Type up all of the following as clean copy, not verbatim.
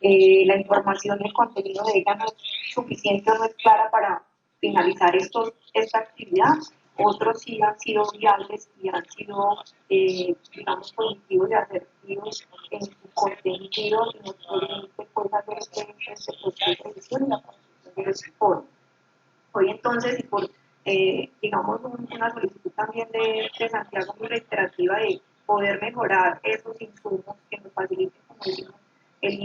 la información y el contenido de ella no es suficiente o no es clara para finalizar esta actividad. Otros sí han sido viables y han sido, digamos, positivos y asertivos en su contenido y nos permite pues, hacer este proceso de revisión y la construcción de los informes. Hoy entonces, y por, digamos, una solicitud también de Santiago muy reiterativa de poder mejorar esos insumos que nos faciliten, como decimos,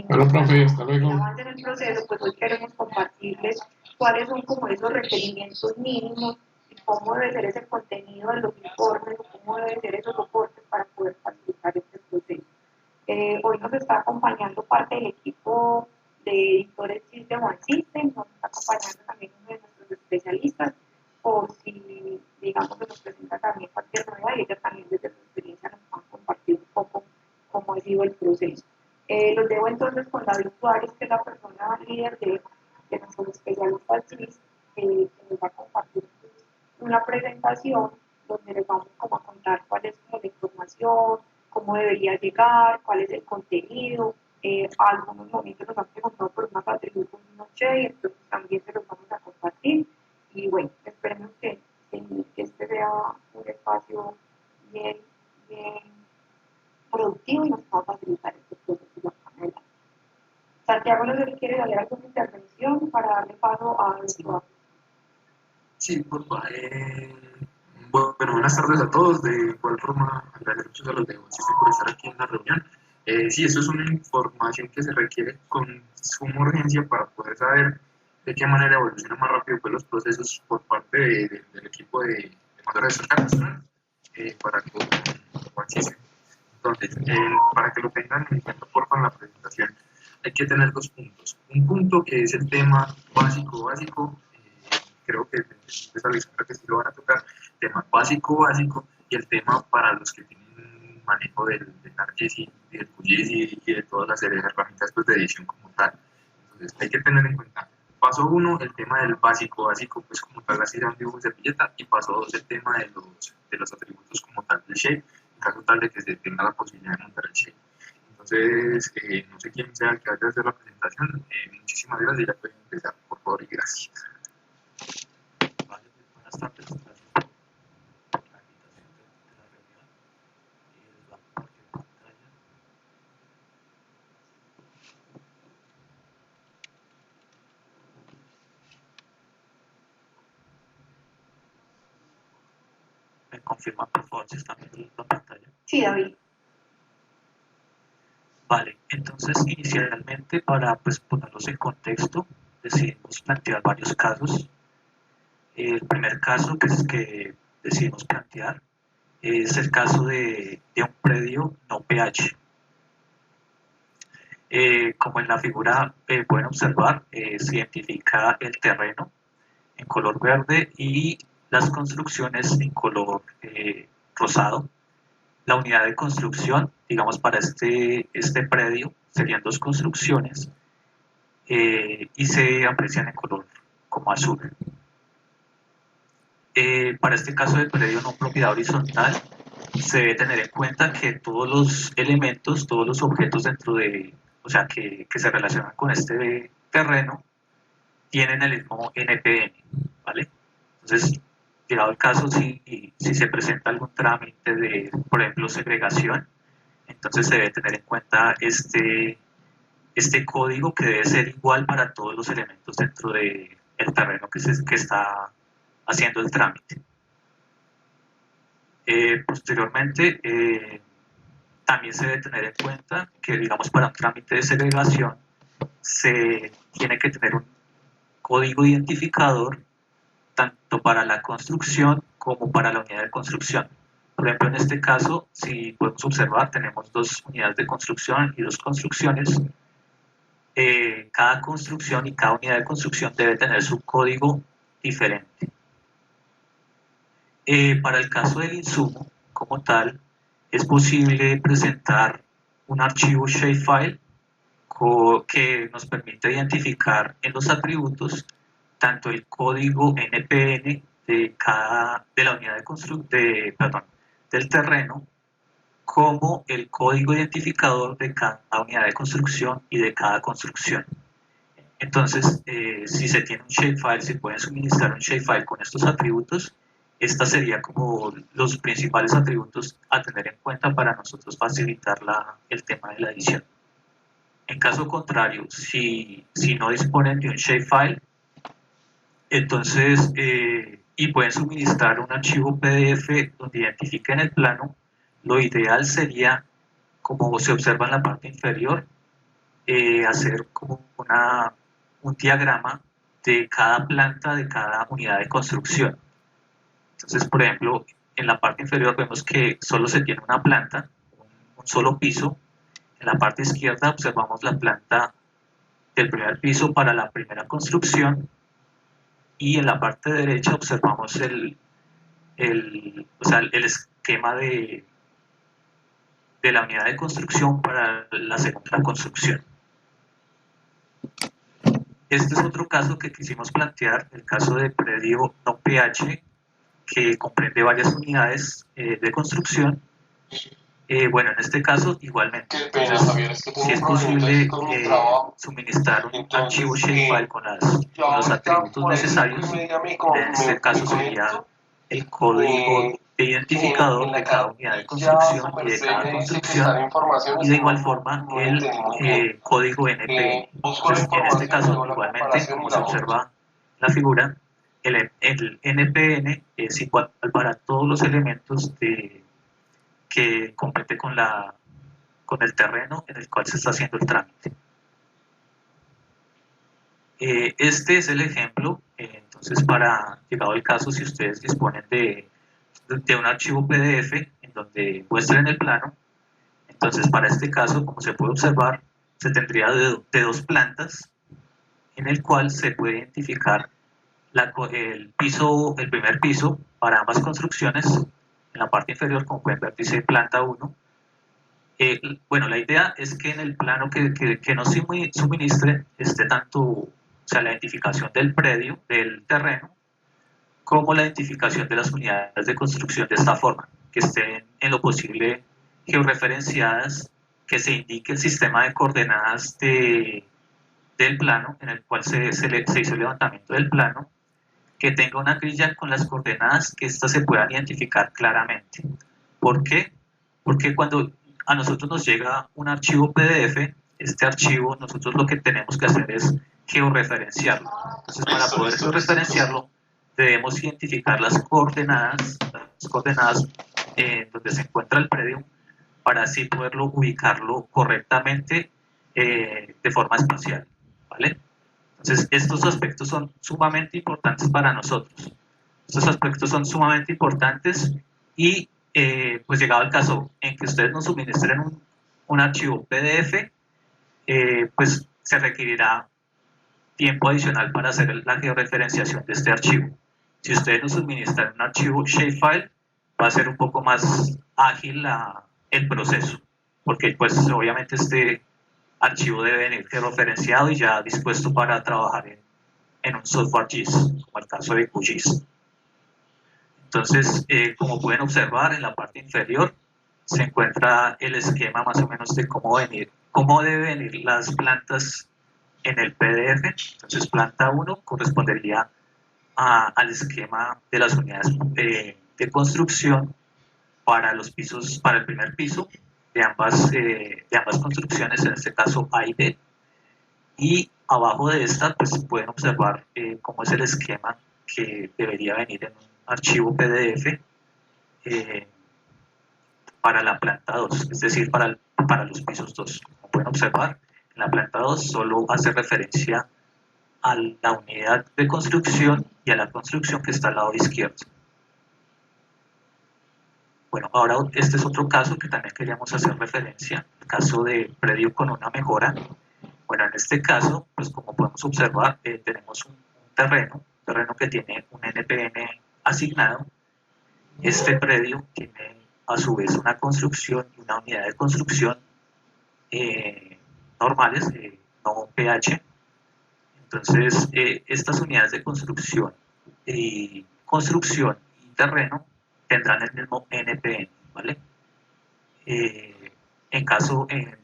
Bueno, profe, hasta el luego. avance en el proceso, pues hoy queremos compartirles cuáles son como esos requerimientos mínimos y cómo debe ser ese contenido de los informes, o cómo deben ser esos soportes para poder facilitar este proceso. Hoy nos está acompañando parte del equipo de editores de One System, nos está acompañando también uno de nuestros especialistas, por si, digamos, que nos presenta también cualquier novedad y ella también desde su experiencia nos va a compartir un poco cómo ha sido el proceso. Los dejo entonces con David Suárez, que es la persona líder de nuestros especialistas CIS, que nos va a compartir una presentación donde les vamos como a contar cuál es como la información, cómo debería llegar, cuál es el contenido. Algunos momentos nos han preguntado por unos atributos de Node.js, entonces también se los vamos a compartir. Y bueno, esperemos que este sea un espacio bien, bien productivo y nos pueda facilitar este proceso de acá en adelante. Santiago, no sé si quiere darle alguna intervención para darle paso a nuestro. Sí, por favor. Bueno, buenas tardes a todos. De igual forma, agradecer a los de ONCISTEM por estar aquí en la reunión. Sí, eso es una información que se requiere con suma urgencia para poder saber de qué manera evoluciona más rápido pues, los procesos por parte del equipo de mejora de cerca para con ONCISTEM. Entonces, para que lo tengan en cuenta por favor en la presentación, hay que tener dos puntos. Un punto que es el tema básico, creo que esa lectura que sí lo van a tocar, tema básico, y el tema para los que tienen manejo del ArcGIS y del QGIS y de todas las herramientas pues, de edición como tal. Entonces hay que tener en cuenta. Paso 1, el tema del básico, pues como tal, así de un dibujo de servilleta, y paso 2, el tema de los atributos como tal del shape, en caso tal de que se tenga la posibilidad de montar el shape. Entonces, no sé quién sea el que vaya a hacer la presentación, muchísimas gracias y ya pueden empezar, por favor, y gracias. Vale, buenas tardes, gracias por la invitación de la reunión. Les voy a compartir pantalla. ¿Me confirman por favor si están viendo la pantalla? Sí, David. Vale, entonces inicialmente para pues, ponerlos en contexto, decidimos plantear varios casos. El primer caso que decidimos plantear es el caso de un predio no pH. Como en la figura pueden observar, se identifica el terreno en color verde y las construcciones en color rosado. La unidad de construcción, digamos para este predio, serían dos construcciones y se aprecian en color como azul. Para este caso de predio no propiedad horizontal, se debe tener en cuenta que todos los elementos, todos los objetos dentro de, o sea, que se relacionan con este terreno, tienen el mismo NPN, ¿vale? Entonces, llegado el caso, si se presenta algún trámite de, por ejemplo, segregación, entonces se debe tener en cuenta este código que debe ser igual para todos los elementos dentro del terreno que está haciendo el trámite. Posteriormente, también se debe tener en cuenta que, digamos, para un trámite de segregación se tiene que tener un código identificador tanto para la construcción como para la unidad de construcción. Por ejemplo, en este caso, si podemos observar, tenemos dos unidades de construcción y dos construcciones. Cada construcción y cada unidad de construcción debe tener su código diferente. Para el caso del insumo, como tal, es posible presentar un archivo shapefile que nos permite identificar en los atributos tanto el código NPN de la unidad del terreno como el código identificador de cada unidad de construcción y de cada construcción. Entonces, si se tiene un shapefile, se puede suministrar un shapefile con estos atributos. Estos serían como los principales atributos a tener en cuenta para nosotros facilitar el tema de la edición. En caso contrario, si no disponen de un shapefile, entonces, y pueden suministrar un archivo PDF donde identifiquen el plano, lo ideal sería, como se observa en la parte inferior, hacer como un diagrama de cada planta, de cada unidad de construcción. Entonces, por ejemplo, en la parte inferior vemos que solo se tiene una planta, un solo piso. En la parte izquierda observamos la planta del primer piso para la primera construcción, y en la parte derecha observamos el esquema de la unidad de construcción para la segunda construcción. Este es otro caso que quisimos plantear, el caso de predio no PH, que comprende varias unidades de construcción. Bueno, en este caso igualmente, si es posible suministrar un archivo shapefile con los atributos necesarios, en este caso sería el código de identificador de cada unidad de construcción y de cada construcción, y de igual forma el código NPN. Entonces, en este caso igualmente, como se observa en la figura, el NPN es igual para todos los elementos que compete con el terreno en el cual se está haciendo el trámite. Este es el ejemplo. Entonces, llegado el caso, si ustedes disponen de un archivo PDF en donde muestren el plano, entonces para este caso, como se puede observar, se tendría de dos plantas, en el cual se puede identificar el primer piso para ambas construcciones. En la parte inferior, como pueden ver, dice planta 1. Bueno, la idea es que en el plano que nos suministre esté tanto, la identificación del predio, del terreno, como la identificación de las unidades de construcción de esta forma, que estén en lo posible georreferenciadas, que se indique el sistema de coordenadas del plano en el cual se hizo el levantamiento del plano, que tenga una grilla con las coordenadas, que éstas se puedan identificar claramente. ¿Por qué? Porque cuando a nosotros nos llega un archivo PDF, este archivo nosotros lo que tenemos que hacer es georreferenciarlo. Entonces, para poder georreferenciarlo, debemos identificar las coordenadas donde se encuentra el predio, para así poderlo ubicarlo correctamente de forma espacial, ¿vale? Entonces, estos aspectos son sumamente importantes para nosotros. Estos aspectos son sumamente importantes y, pues llegado el caso en que ustedes nos suministren un archivo PDF, pues se requerirá tiempo adicional para hacer la georreferenciación de este archivo. Si ustedes nos suministran un archivo shapefile, va a ser un poco más ágil el proceso, porque pues obviamente este archivo debe venir georreferenciado y ya dispuesto para trabajar en un software GIS, como el caso de QGIS. Entonces, como pueden observar, en la parte inferior se encuentra el esquema más o menos de cómo deben venir las plantas en el PDF. Entonces, planta 1 correspondería al esquema de las unidades de construcción para los pisos, para el primer piso de ambas construcciones, en este caso A y B. Y abajo de esta, pues pueden observar cómo es el esquema que debería venir en un archivo PDF para la planta 2, es decir, para los pisos 2. Como pueden observar, en la planta 2 solo hace referencia a la unidad de construcción y a la construcción que está al lado izquierdo. Bueno, ahora este es otro caso que también queríamos hacer referencia, el caso de predio con una mejora. Bueno, en este caso, pues como podemos observar, tenemos un terreno que tiene un NPN asignado. Este predio tiene a su vez una construcción y una unidad de construcción normales, no PH. Entonces, estas unidades de construcción y terreno tendrán el mismo NPN, ¿vale? en el caso de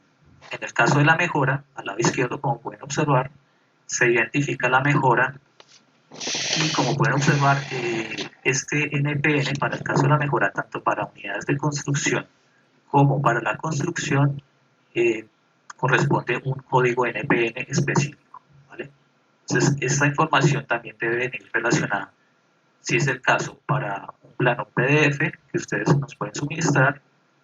la mejora, al lado izquierdo, como pueden observar, se identifica la mejora y como pueden observar, este NPN para el caso de la mejora, tanto para unidades de construcción como para la construcción, corresponde un código NPN específico, ¿vale? Entonces, esta información también debe venir relacionada, si es el caso, para un plano PDF que ustedes nos pueden suministrar,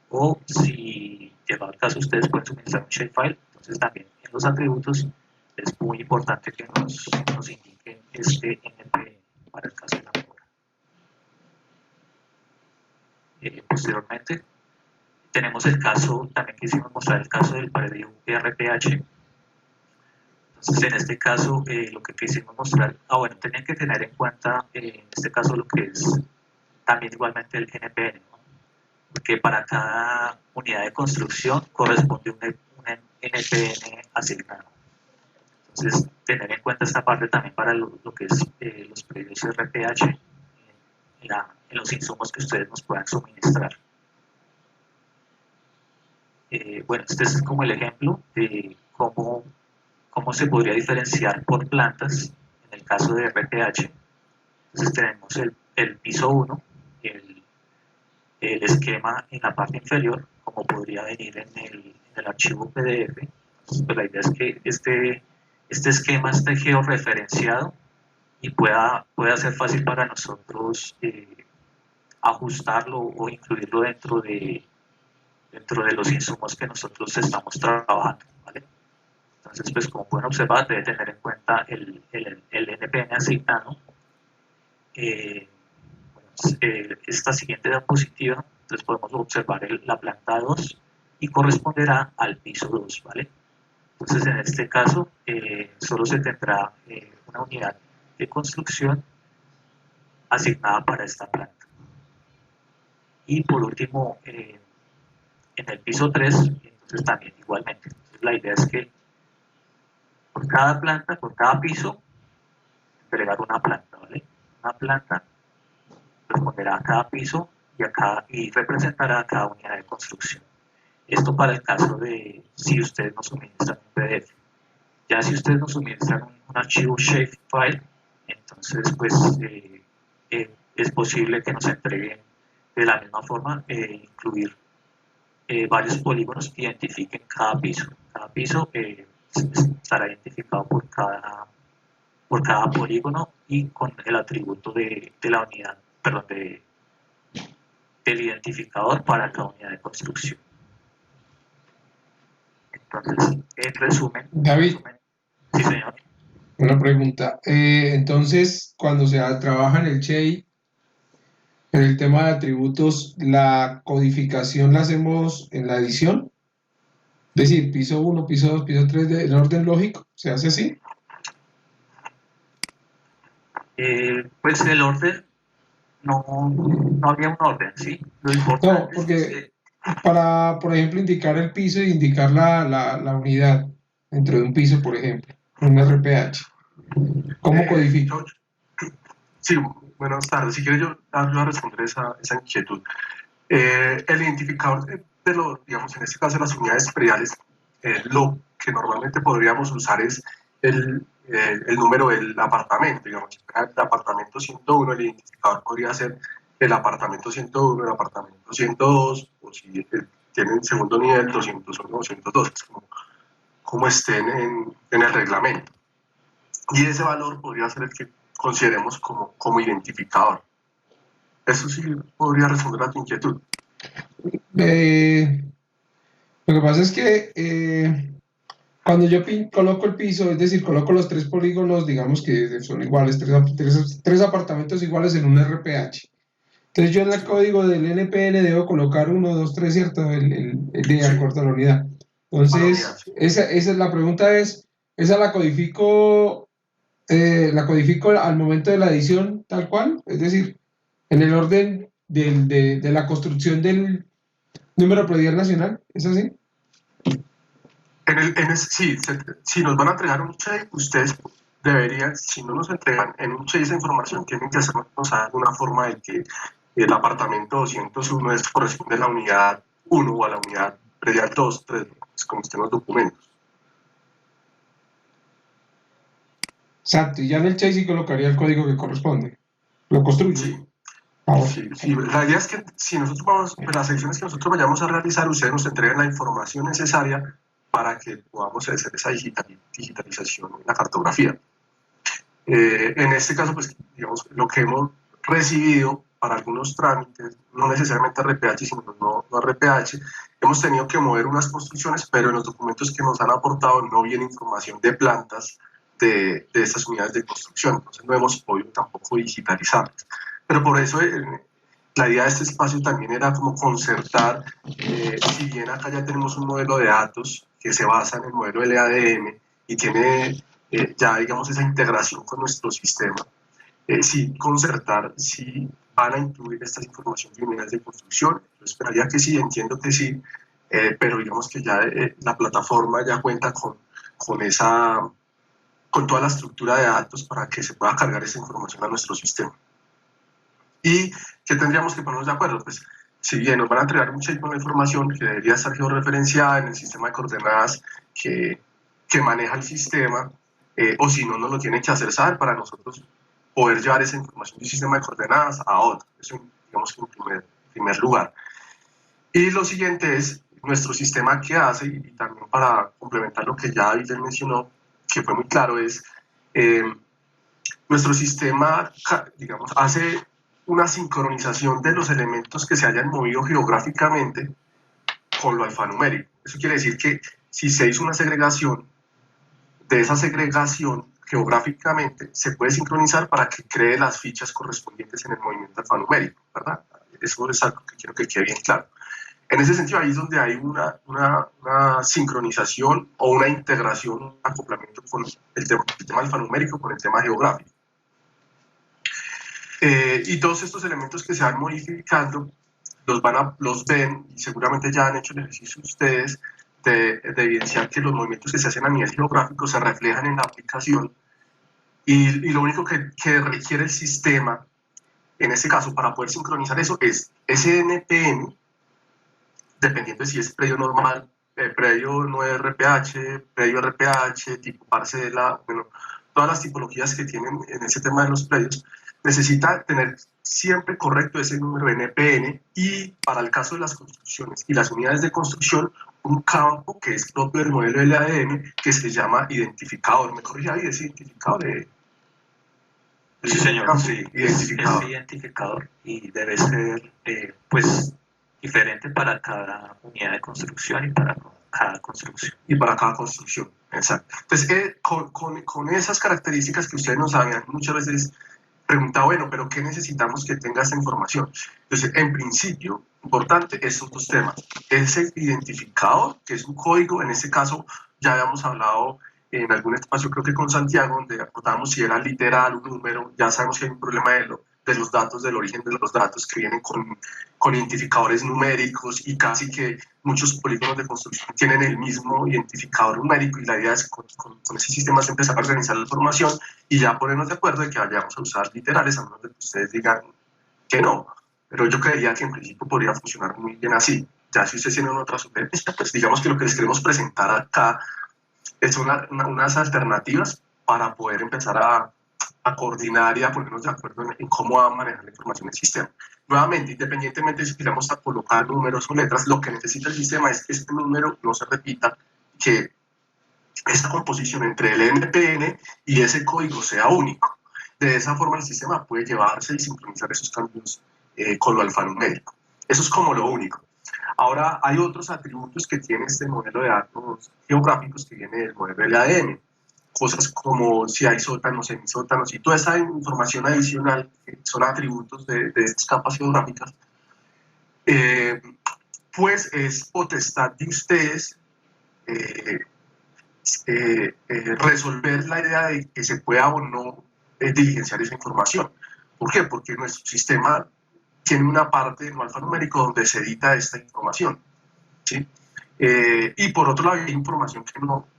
o si llegado el caso ustedes pueden suministrar un shapefile. Entonces también en los atributos es muy importante que nos indiquen este NPN para el caso de la mejora. Posteriormente tenemos el caso, también quisimos mostrar el caso del predio RPH. Entonces en este caso lo que quisimos mostrar, bueno, tenían que tener en cuenta en este caso lo que es también igualmente el NPN, ¿no? Porque para cada unidad de construcción corresponde un NPN asignado. Entonces, tener en cuenta esta parte también para lo que es los predios RPH en los insumos que ustedes nos puedan suministrar. Bueno, este es como el ejemplo de cómo se podría diferenciar por plantas en el caso de RPH. Entonces tenemos el piso 1, el esquema en la parte inferior, como podría venir en el archivo PDF. Entonces, pues la idea es que este esquema esté georreferenciado y pueda ser fácil para nosotros ajustarlo o incluirlo dentro de los insumos que nosotros estamos trabajando, ¿vale? Entonces, pues como pueden observar, debe tener en cuenta el NPN asignado. Esta siguiente diapositiva, entonces podemos observar la planta 2 y corresponderá al piso 2, ¿vale? Entonces, en este caso, solo se tendrá una unidad de construcción asignada para esta planta. Y por último, en el piso 3, entonces también igualmente. Entonces, la idea es que por cada planta, por cada piso, entregar una planta, ¿vale? Una planta responderá a cada piso y representará a cada unidad de construcción. Esto para el caso de si ustedes nos suministran un PDF. Ya si ustedes nos suministran un archivo shapefile, entonces pues es posible que nos entreguen de la misma forma, incluir varios polígonos que identifiquen cada piso. Cada piso estará identificado por cada polígono y con el atributo de la unidad, perdón, del identificador para cada unidad de construcción. Entonces, en resumen... David, sí, señor. una pregunta. Entonces, cuando se trabaja en el SHAPE, en el tema de atributos, ¿la codificación la hacemos en la edición? Es decir, piso 1, piso 2, piso 3, en orden lógico, ¿se hace así? Pues el orden, no habría un orden, ¿sí? Lo importante No, porque para, por ejemplo, indicar el piso e indicar la unidad dentro de un piso, por ejemplo, un RPH, ¿cómo codifico? Sí, buenas tardes. Si quieres yo voy a responder esa inquietud. El identificador digamos, en este caso de las unidades prediales, lo que normalmente podríamos usar es el número del apartamento. Digamos, si fuera el apartamento 101, el identificador podría ser el apartamento 101, el apartamento 102, o si tienen segundo nivel, 201 o 202, como estén en el reglamento. Y ese valor podría ser el que consideremos como identificador. Eso sí podría responder a tu inquietud. Lo que pasa es que cuando yo coloco el piso, es decir, coloco los tres polígonos, digamos que son iguales, tres apartamentos iguales en un RPH. Entonces yo en el código del NPN debo colocar 1, 2, 3, ¿cierto? El de acuerdo a la unidad. Entonces, esa es la pregunta ¿esa la codifico al momento de la edición tal cual? Es decir, en el orden de la construcción del número predial nacional, ¿es así? Sí, si nos van a entregar un check, ustedes deberían, si no nos entregan en un check esa información, tienen que hacernos alguna forma de que el apartamento 201 corresponde a la unidad 1 o a la unidad predial 2, 3, como estén los documentos. Exacto, y ya en el chassis colocaría el código que corresponde. Lo construye. Sí. Ahora. Sí, sí. La idea es que si nosotros vamos, pues las secciones que nosotros vayamos a realizar, ustedes nos entreguen la información necesaria para que podamos hacer esa digitalización en la cartografía. En este caso, pues, digamos, lo que hemos recibido para algunos trámites, no necesariamente RPH, sino no RPH, hemos tenido que mover unas construcciones, pero en los documentos que nos han aportado no viene información de plantas de estas unidades de construcción, entonces no hemos podido tampoco digitalizarlas. Pero por eso la idea de este espacio también era como concertar, si bien acá ya tenemos un modelo de datos que se basa en el modelo LADM y tiene ya digamos esa integración con nuestro sistema, sí concertar si van a incluir estas informaciones de unidades de construcción. Yo esperaría que sí, entiendo que sí, pero digamos que ya la plataforma ya cuenta con toda la estructura de datos para que se pueda cargar esa información a nuestro sistema. ¿Y qué tendríamos que ponernos de acuerdo? Pues si bien nos van a entregar un shape con la información que debería estar georreferenciada en el sistema de coordenadas que maneja el sistema, o si no, nos lo tienen que hacer saber para nosotros poder llevar esa información del sistema de coordenadas a otro. Eso, digamos, en primer lugar. Y lo siguiente es nuestro sistema que hace, y también para complementar lo que ya David mencionó, que fue muy claro, es nuestro sistema, digamos, hace una sincronización de los elementos que se hayan movido geográficamente con lo alfanumérico. Eso quiere decir que si se hizo una segregación, de esa segregación geográficamente se puede sincronizar para que cree las fichas correspondientes en el movimiento alfanumérico, ¿verdad? Eso es algo que quiero que quede bien claro. En ese sentido, ahí es donde hay una sincronización o una integración, un acoplamiento con el tema alfanumérico con el tema geográfico. Y todos estos elementos que se van modificando los ven, y seguramente ya han hecho el ejercicio ustedes, de evidenciar que los movimientos que se hacen a nivel geográfico se reflejan en la aplicación, y lo único que requiere el sistema, en este caso, para poder sincronizar eso, es ese NPM, dependiendo de si es predio normal, predio no RPH, predio RPH, tipo parcela, bueno, todas las tipologías que tienen en ese tema de los predios, necesita tener siempre correcto ese número NPN, y para el caso de las construcciones y las unidades de construcción, un campo que es propio del modelo LADM que se llama identificador. ¿Me corrige ahí? ¿Es identificador? Sí, señor, sí, identificador. es identificador y debe ser pues diferente para cada unidad de construcción y para cada construcción. Y para cada construcción, exacto. Entonces, con esas características que ustedes nos habían muchas veces preguntado, bueno, pero ¿qué necesitamos que tenga esta información? Entonces, en principio, importante, estos dos temas. Ese identificador, que es un código, en este caso ya habíamos hablado en algún espacio, creo que con Santiago, donde aportábamos si era literal, un número. Ya sabemos que hay un problema de los datos, del origen de los datos, que vienen con identificadores numéricos, y casi que muchos polígonos de construcción tienen el mismo identificador numérico, y la idea es con ese sistema es empezar a organizar la información y ya ponernos de acuerdo de que vayamos a usar literales, a menos de que ustedes digan que no. Pero yo creería que en principio podría funcionar muy bien así. Ya si ustedes tienen otra sugerencia, pues digamos que lo que les queremos presentar acá son unas alternativas para poder empezar a coordinar y a ponernos de acuerdo en cómo va a manejar la información del sistema. Nuevamente, independientemente de si queremos a colocar números o letras, lo que necesita el sistema es que este número no se repita, que esta composición entre el NPN y ese código sea único. De esa forma el sistema puede llevarse y sincronizar esos cambios con lo alfanumérico. Eso es como lo único. Ahora, hay otros atributos que tiene este modelo de datos geográficos que viene del modelo LADM. Cosas como si hay sótanos, semisótanos, y toda esa información adicional, que son atributos de estas capas geográficas, pues es potestad de ustedes resolver la idea de que se pueda o no diligenciar esa información. ¿Por qué? Porque nuestro sistema tiene una parte no alfanumérico donde se edita esta información, ¿sí? Y por otro lado hay información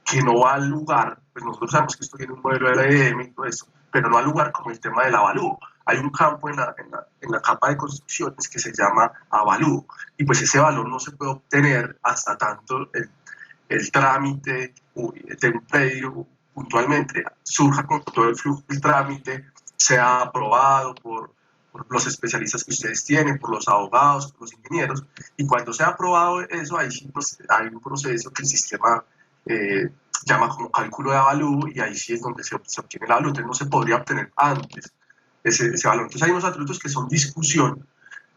que no va al lugar. Pues nosotros sabemos que esto tiene un modelo de LADM y todo eso, pero no al lugar, como el tema del avalúo. hay un campo en la capa de construcciones que se llama avalúo, y pues ese valor no se puede obtener hasta tanto el trámite de un predio puntualmente surja con todo el flujo del trámite, sea aprobado por los especialistas que ustedes tienen, por los abogados, por los ingenieros, y cuando sea aprobado eso, ahí sí hay un proceso que el sistema llama como cálculo de avalúo, y ahí sí es donde se obtiene el avalúo. Entonces no se podría obtener antes ese valor. Entonces hay unos atributos que son discusión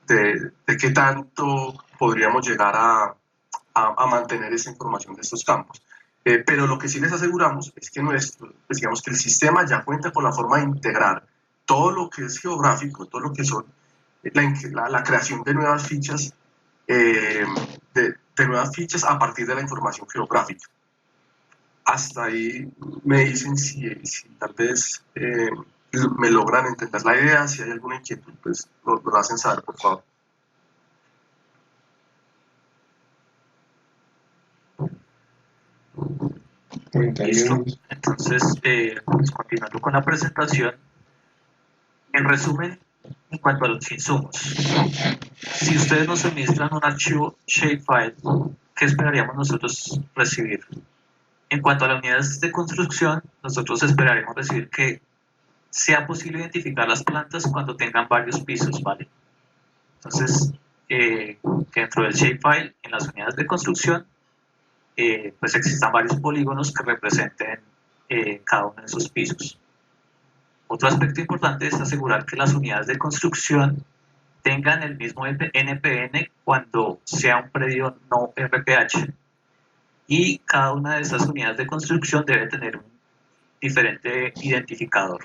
de qué tanto podríamos llegar a mantener esa información de estos campos. Pero lo que sí les aseguramos es que digamos que el sistema ya cuenta con la forma de integrar todo lo que es geográfico, todo lo que son la creación de nuevas fichas, de nuevas fichas a partir de la información geográfica. Hasta ahí me dicen si tal vez me logran entender la idea. Si hay alguna inquietud, pues lo hacen saber, por favor. Listo. Entonces, pues, continuando con la presentación, en resumen, en cuanto a los insumos, si ustedes nos suministran un archivo shapefile, ¿qué esperaríamos nosotros recibir? En cuanto a las unidades de construcción, nosotros esperaremos recibir que sea posible identificar las plantas cuando tengan varios pisos, ¿vale? Entonces, que dentro del shapefile, en las unidades de construcción, pues existan varios polígonos que representen cada uno de esos pisos. Otro aspecto importante es asegurar que las unidades de construcción tengan el mismo NPN cuando sea un predio no RPH. Y cada una de esas unidades de construcción debe tener un diferente identificador.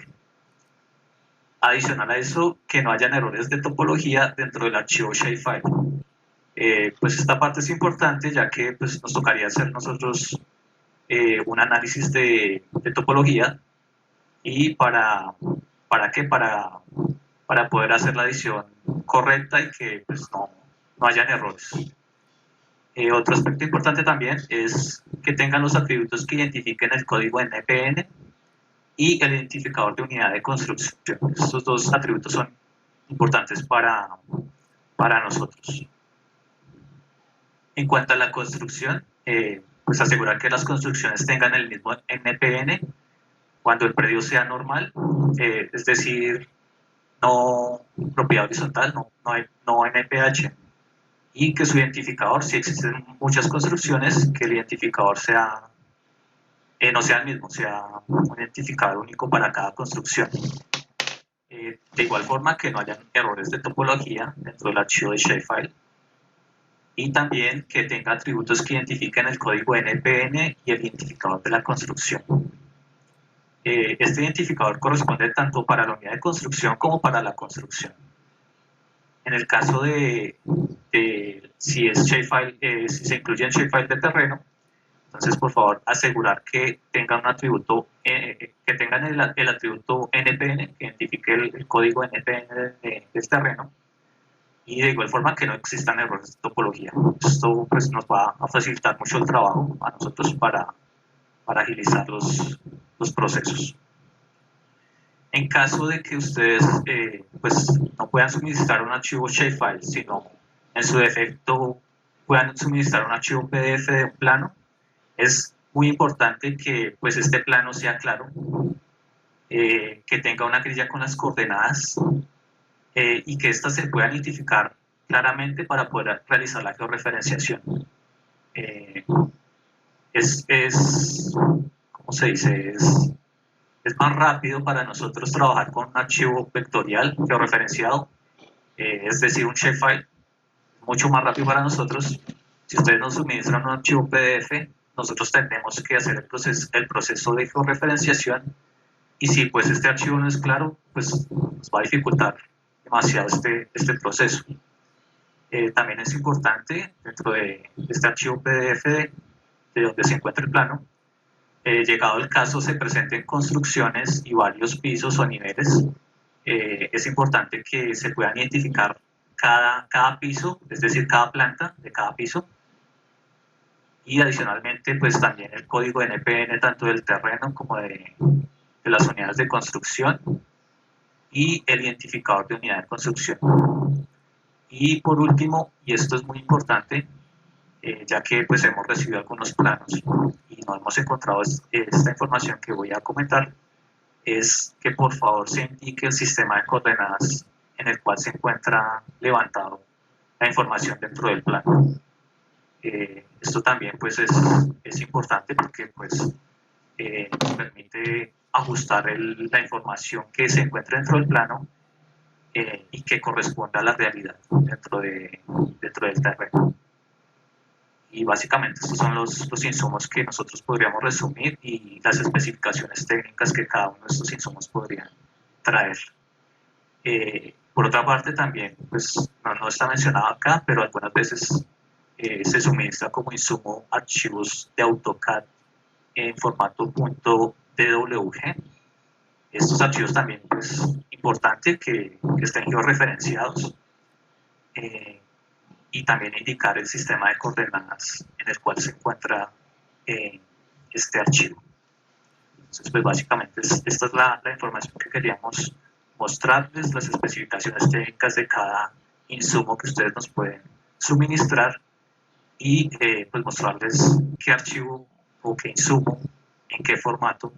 Adicional a eso, que no hayan errores de topología dentro del archivo shapefile. Pues esta parte es importante, ya que pues, nos tocaría hacer nosotros un análisis de topología, y ¿para qué? Para poder hacer la adición correcta y que pues, no hayan errores. Otro aspecto importante también es que tengan los atributos que identifiquen el código NPN y el identificador de unidad de construcción. Estos dos atributos son importantes para nosotros. En cuanto a la construcción, pues asegurar que las construcciones tengan el mismo NPN cuando el predio sea normal, es decir, no propiedad horizontal, no NPH, y que su identificador, si existen muchas construcciones, que el identificador no sea el mismo, sea un identificador único para cada construcción. De igual forma que no hayan errores de topología dentro del archivo de shapefile, y también que tenga atributos que identifiquen el código NPN y el identificador de la construcción. Este identificador corresponde tanto para la unidad de construcción como para la construcción. En el caso de si es shapefile, si se incluye en shapefile de terreno, entonces por favor asegurar que tengan un atributo, que tengan el atributo NPN, que identifique el código NPN del terreno, y de igual forma que no existan errores de topología. Esto pues, nos va a facilitar mucho el trabajo a nosotros para agilizar los procesos. En caso de que ustedes pues, no puedan suministrar un archivo shapefile, sino en su defecto puedan suministrar un archivo PDF de un plano, es muy importante que pues, este plano sea claro, que tenga una grilla con las coordenadas, y que éstas se puedan identificar claramente para poder realizar la georreferenciación. ¿Cómo se dice? Es más rápido para nosotros trabajar con un archivo vectorial georreferenciado, es decir, un shapefile, mucho más rápido para nosotros. Si ustedes nos suministran un archivo PDF, nosotros tendremos que hacer el proceso de georreferenciación, y si pues este archivo no es claro, pues nos va a dificultar demasiado este proceso. También es importante, dentro de este archivo PDF de donde se encuentra el plano, llegado el caso se presenten construcciones y varios pisos o niveles, es importante que se puedan identificar cada piso, es decir, cada planta de cada piso, y adicionalmente pues también el código NPN tanto del terreno como de las unidades de construcción, y el identificador de unidad de construcción. Y por último, y esto es muy importante, ya que pues hemos recibido algunos planos y no hemos encontrado esta información que voy a comentar, es que por favor se indique el sistema de coordenadas en el cual se encuentra levantado la información dentro del plano. Esto también pues es importante porque pues nos permite ajustar la información que se encuentra dentro del plano y que corresponda a la realidad dentro del terreno. Y básicamente estos son los insumos que nosotros podríamos resumir y las especificaciones técnicas que cada uno de estos insumos podría traer. Por otra parte también, pues no está mencionado acá, pero algunas veces se suministra como insumo archivos de AutoCAD en formato .dwg. Estos archivos también es pues, importante que estén georreferenciados y también indicar el sistema de coordenadas en el cual se encuentra este archivo. Entonces, pues básicamente esta es la información que queríamos mostrarles, las especificaciones técnicas de cada insumo que ustedes nos pueden suministrar y pues mostrarles qué archivo o qué insumo, en qué formato,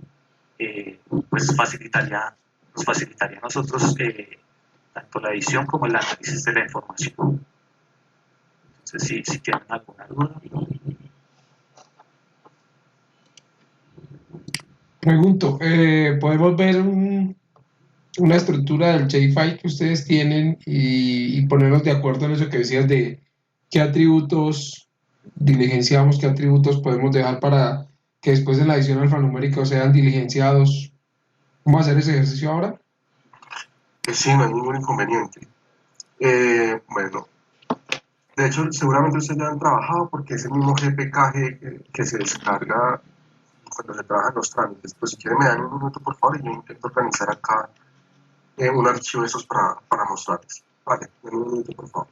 pues nos facilitaría a nosotros tanto la edición como el análisis de la información. Entonces, si tienen alguna duda. Pregunto, ¿podemos ver una estructura del JFI que ustedes tienen y ponernos de acuerdo en eso que decías de qué atributos diligenciamos, qué atributos podemos dejar para que después en la edición alfanumérica sean diligenciados? ¿Cómo hacer ese ejercicio ahora? Sí, no hay ningún inconveniente. Bueno, de hecho, seguramente ustedes ya han trabajado porque es el mismo GPK que se descarga cuando se trabajan los trámites. Pues si quieren me dan un minuto por favor y yo intento organizar acá un archivo de esos para mostrarles. Vale, denme un minuto por favor.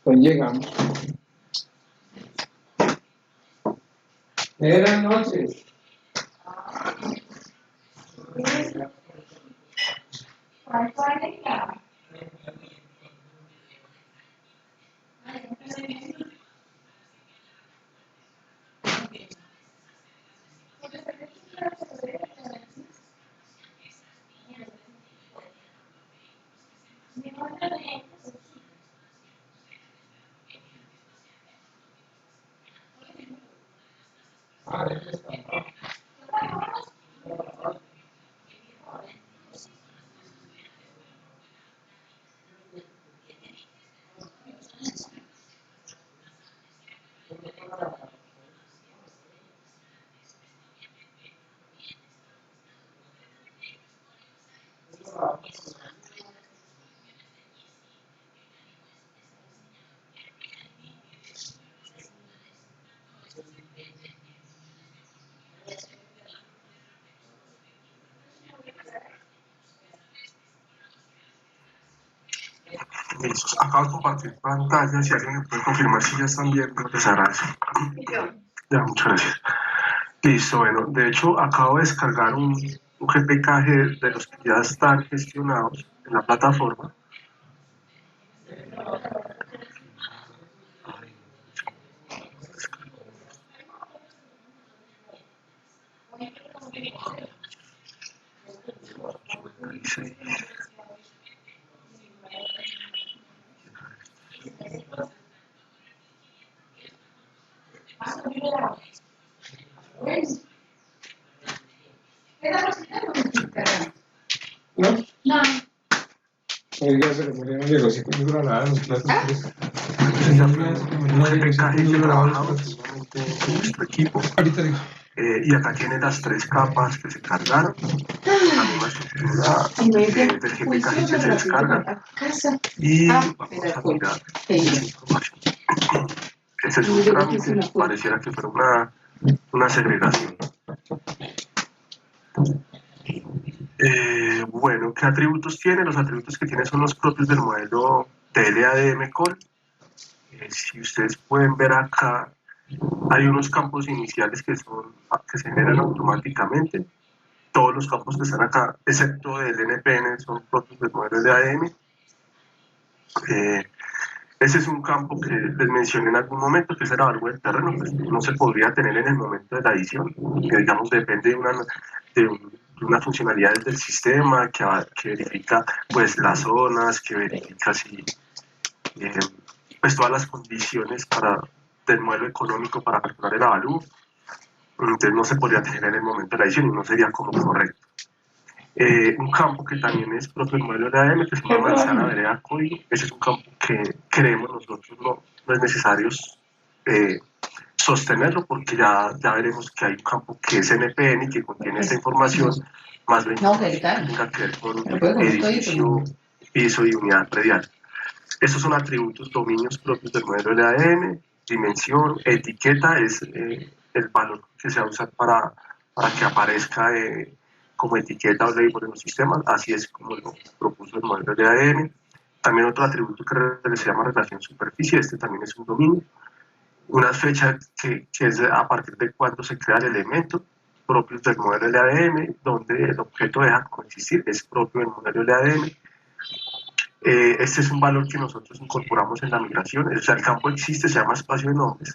Pues llegamos. Buenas noches. Listo, acabo de compartir pantalla, si alguien me puede confirmar si ya están viendo, les agradezco. Ya, muchas gracias. Listo, bueno, de hecho acabo de descargar un GPK de los que ya están gestionados en la plataforma. ¿No? No. Oiga, pero Mariano llegó así con lavada los platos. Un GPK que trabajaba precisamente en nuestro equipo. Ahorita digo. Y acá tienen las 3 capas que se cargaron, la misma estructura del GPK que se descarga. Y vamos a mirar esa información. Ese es un trámite, pareciera que fuera una segregación. Bueno, ¿qué atributos tiene? Los atributos que tiene son los propios del modelo TLADM Call. Si ustedes pueden ver acá, hay unos campos iniciales que se generan automáticamente. Todos los campos que están acá, excepto el NPN, son propios del modelo LADM. Ese es un campo que les mencioné en algún momento, que es el avalúo del terreno, pues no se podría tener en el momento de la edición, que digamos depende de una funcionalidad del sistema que verifica pues las zonas, que verifica si pues todas las condiciones del modelo económico para calcular el avalúo. Entonces no se podría tener en el momento de la edición y no sería como correcto. Un campo que también es propio del modelo de ADM, que es una manzana vereda código. Ese es un campo que creemos nosotros no es necesario sostenerlo, porque ya veremos que hay un campo que es NPN y que contiene esta información, más la información que tenga que ver con edificio, piso y unidad predial. Estos son atributos, dominios propios del modelo de ADM, dimensión, etiqueta es el valor que se va a usar para que aparezca como etiqueta o label en los sistemas, así es como lo propuso el modelo de ADM. También otro atributo que se llama relación superficie, este también es un dominio. Una fecha que es a partir de cuando se crea el elemento, propios del modelo de ADM, donde el objeto deja de coexistir, es propio del modelo de ADM. Este es un valor que nosotros incorporamos en la migración, o sea, el campo existe, se llama espacio de nombres.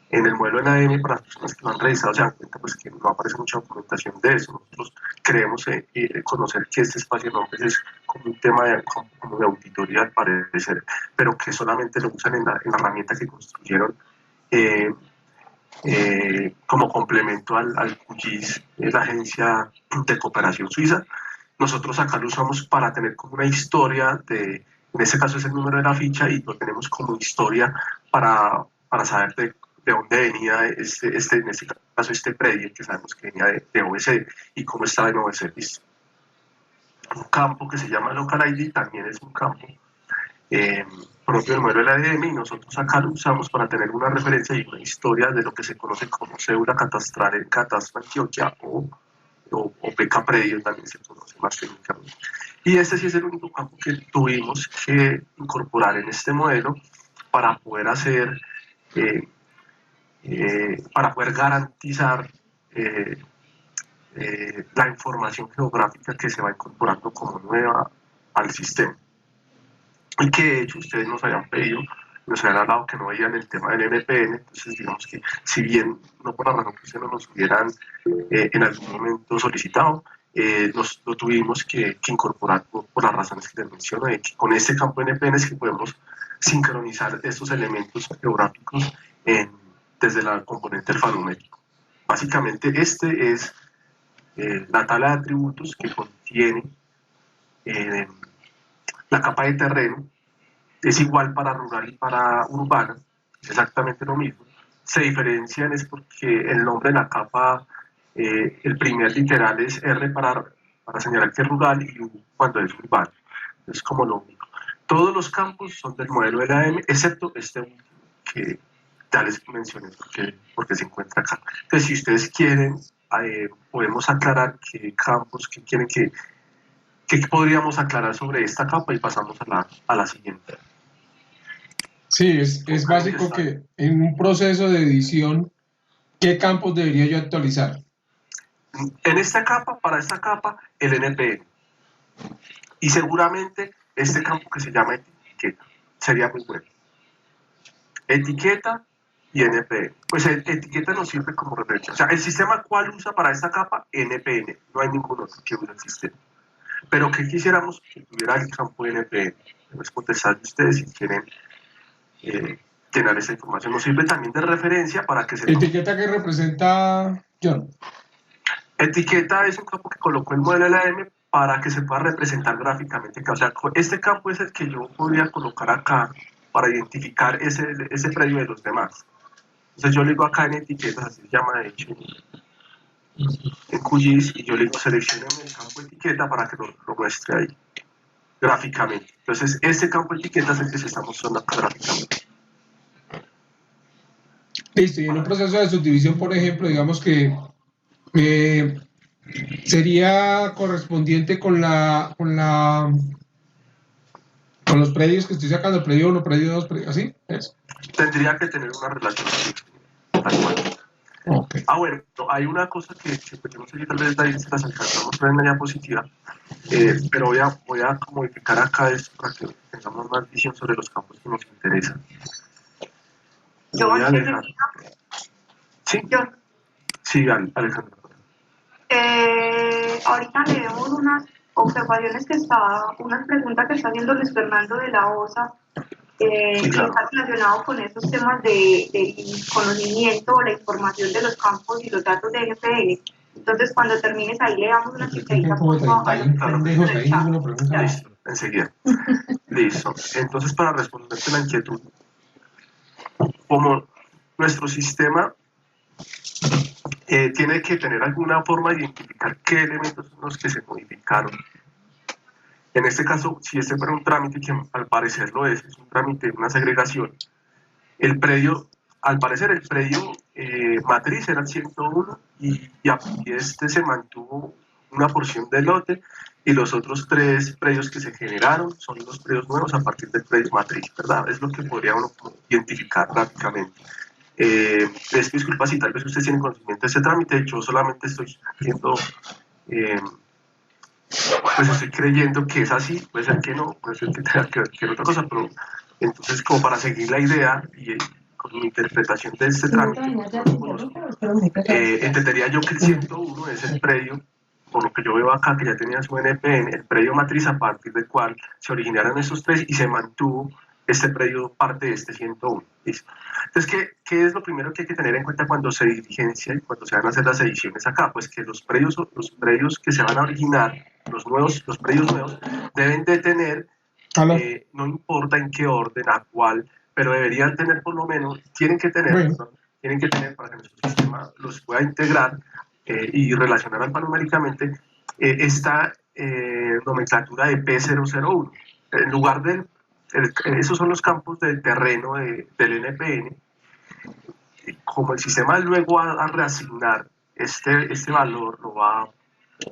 En el modelo NAM, para las personas que lo han revisado, se dan cuenta pues, que no aparece mucha documentación de eso. Nosotros creemos conocer que este espacio de nombres es como un tema como de auditoría al parecer, pero que solamente lo usan en la herramienta que construyeron como complemento al QGIS, la Agencia de Cooperación Suiza. Nosotros acá lo usamos para tener como una historia en este caso es el número de la ficha, y lo tenemos como historia para saber de dónde venía en este caso este predio, que sabemos que venía de OBC y cómo estaba en OBC listo. Un campo que se llama Local ID también es un campo propio del modelo del ADM, y nosotros acá lo usamos para tener una referencia y una historia de lo que se conoce como cédula catastral en Catastro Antioquia o PK Predio, también se conoce más técnicamente. Y este sí es el único campo que tuvimos que incorporar en este modelo para poder hacer para poder garantizar la información geográfica que se va incorporando como nueva al sistema. Y que de hecho ustedes nos habían pedido, nos habían hablado que no veían el tema del NPN, entonces digamos que si bien no por la razón que ustedes nos hubieran en algún momento solicitado, lo tuvimos que incorporar por las razones que les menciono, de que con este campo NPN es que podemos sincronizar estos elementos geográficos desde la componente alfanumérico. Básicamente este es la tabla de atributos que contiene la capa de terreno. Es igual para rural y para urbana, es exactamente lo mismo. Se diferencian es porque el nombre de la capa, el primer literal es R para señalar que es rural y U cuando es urbano. Es como lo único. Todos los campos son del modelo de LAM, excepto este último que ya les mencioné porque se encuentra acá. Entonces, si ustedes quieren, podemos aclarar qué campos, qué quieren que podríamos aclarar sobre esta capa y pasamos a la siguiente. Sí, es básico que en un proceso de edición, ¿qué campos debería yo actualizar? En esta capa, para esta capa, el NPN. Y seguramente este campo que se llama etiqueta sería muy bueno. Etiqueta y NPN. Pues etiqueta nos sirve como referencia. O sea, el sistema ¿cuál usa para esta capa? NPN. No hay ningún otro que use el sistema. Pero que quisiéramos que tuviera el campo NPN. Les contestar ustedes si quieren tener esa información. Nos sirve también de referencia para que se... ¿Etiqueta que representa John. Etiqueta es un campo que colocó el modelo LAM para que se pueda representar gráficamente. O sea, este campo es el que yo podría colocar acá para identificar ese predio de los demás. Entonces yo le digo acá en etiquetas, así se llama de hecho en QGIS, y yo le digo seleccionen el campo etiqueta para que lo muestre ahí gráficamente. Entonces este campo etiqueta es el que se está mostrando acá gráficamente. Listo, y en un proceso de subdivisión, por ejemplo, digamos que sería correspondiente con los predios que estoy sacando, predio 1, predio 2, ¿así? ¿Es? Tendría que tener una relación así, tal cual. Okay. Bueno, hay una cosa que pues, yo no sé si tal vez ahí se las alcanzamos a ver en la diapositiva, pero voy a modificar acá esto para que tengamos más visión sobre los campos que nos interesan. Yo Voy a antes dejar. ¿Sí? Yo, Sí, Alejandro. ahorita leemos unas observaciones unas preguntas que está haciendo Luis Fernando de la OSA, Sí, claro. y está relacionado con esos temas del conocimiento o la información de los campos y los datos de NPN. Entonces, cuando termines ahí, le damos una chicadita. Como 30 pendejos ahí, ninguna pregunta. Listo, enseguida. Listo. Entonces, para responderte la inquietud, como nuestro sistema tiene que tener alguna forma de identificar qué elementos son los que se modificaron. En este caso, si este fuera un trámite, que al parecer lo es un trámite, una segregación, el predio, al parecer el predio matriz era el 101 y este se mantuvo una porción del lote y los otros 3 predios que se generaron son los predios nuevos a partir del predio matriz, ¿verdad? Es lo que podría uno identificar gráficamente. Les pido disculpas si tal vez ustedes tienen conocimiento de ese trámite, yo solamente estoy haciendo... pues estoy creyendo que es así, puede ser que no, puede ser que tenga que ver con otra cosa, pero entonces como para seguir la idea y con mi interpretación de este trámite, entendería yo que el 101 es el predio, por lo que yo veo acá que ya tenía su NPN, el predio matriz a partir del cual se originaron estos 3 y se mantuvo este predio parte de este 101. ¿Listo? Entonces, ¿qué es lo primero que hay que tener en cuenta cuando se diligencia y cuando se van a hacer las ediciones acá? Pues que los predios que se van a originar, los predios nuevos, deben de tener, no importa en qué orden, a cuál, pero deberían tener por lo menos, tienen que tener para que nuestro sistema los pueda integrar y relacionar alfanuméricamente esta nomenclatura de P001. En lugar de esos son los campos del terreno del NPN. Como el sistema luego va a reasignar este valor, lo va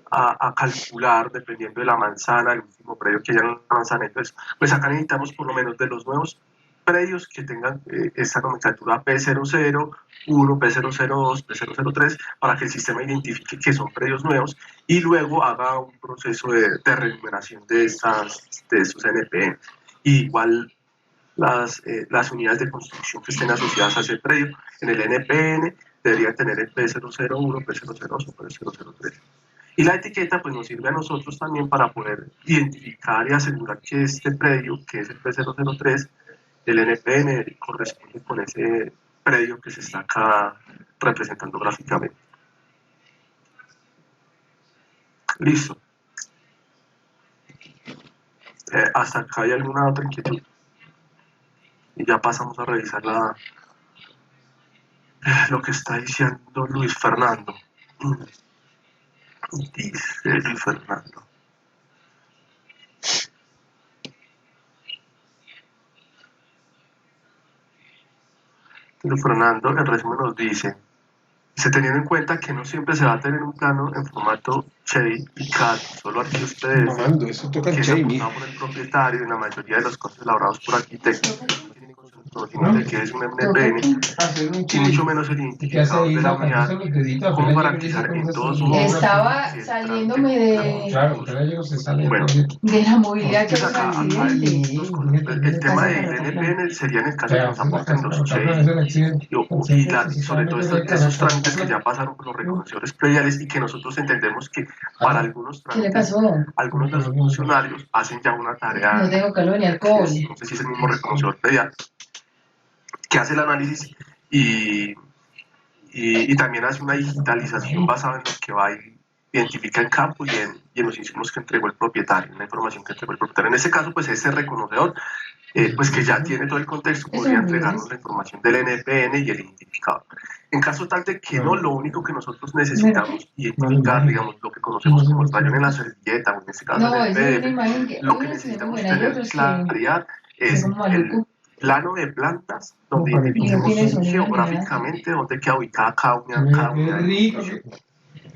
a calcular dependiendo de la manzana, el último predio que haya en la manzana. Entonces, pues acá necesitamos por lo menos de los nuevos predios que tengan esta nomenclatura P00, 1, P002, P003, para que el sistema identifique que son predios nuevos y luego haga un proceso de renumeración de estos NPN. Y igual las unidades de construcción que estén asociadas a ese predio en el NPN deberían tener el P001, P002 o P003. Y la etiqueta pues nos sirve a nosotros también para poder identificar y asegurar que este predio, que es el P003 del NPN, corresponde con ese predio que se está acá representando gráficamente. Listo. Hasta acá hay alguna otra inquietud. Y ya pasamos a revisar lo que está diciendo Luis Fernando. Dice Luis Fernando. Luis Fernando, en resumen, nos dice: teniendo en cuenta que no siempre se va a tener un plano en formato CHEI y CAD, solo archivos PDF, Eso toca que es CHEI, apuntado por el propietario y en la mayoría de los costos elaborados por arquitectos, no tienen conocimiento de que es un NPN, y mucho menos el identificador de la unidad, cómo garantizar en todos sus Estaba saliéndome de la movilidad que entonces acá el tema del NPN sería en el caso de que nos aporten los CHEI y sobre todo esos trámites que ya pasaron por los reconocedores prediales y que nosotros entendemos que para algunos trámites, algunos de los funcionarios hacen ya una tarea, no tengo calor ni alcohol, no sé si es el mismo reconocedor predial, que hace el análisis y y también hace una digitalización basada en lo que va y identifica en campo y en los insumos que entregó el propietario, en la información que entregó el propietario. En este caso, pues ese reconocedor, pues que ya tiene todo el contexto, podría entregarnos la información del NPN y el identificador. En caso tal de que no, lo único que nosotros necesitamos identificar, digamos, lo que conocemos como el rayón en la servilleta, o en este caso en el PDF, lo que necesitamos tener claridad es el plano de plantas, donde identifiquemos geográficamente dónde queda ubicada cada unidad de producción.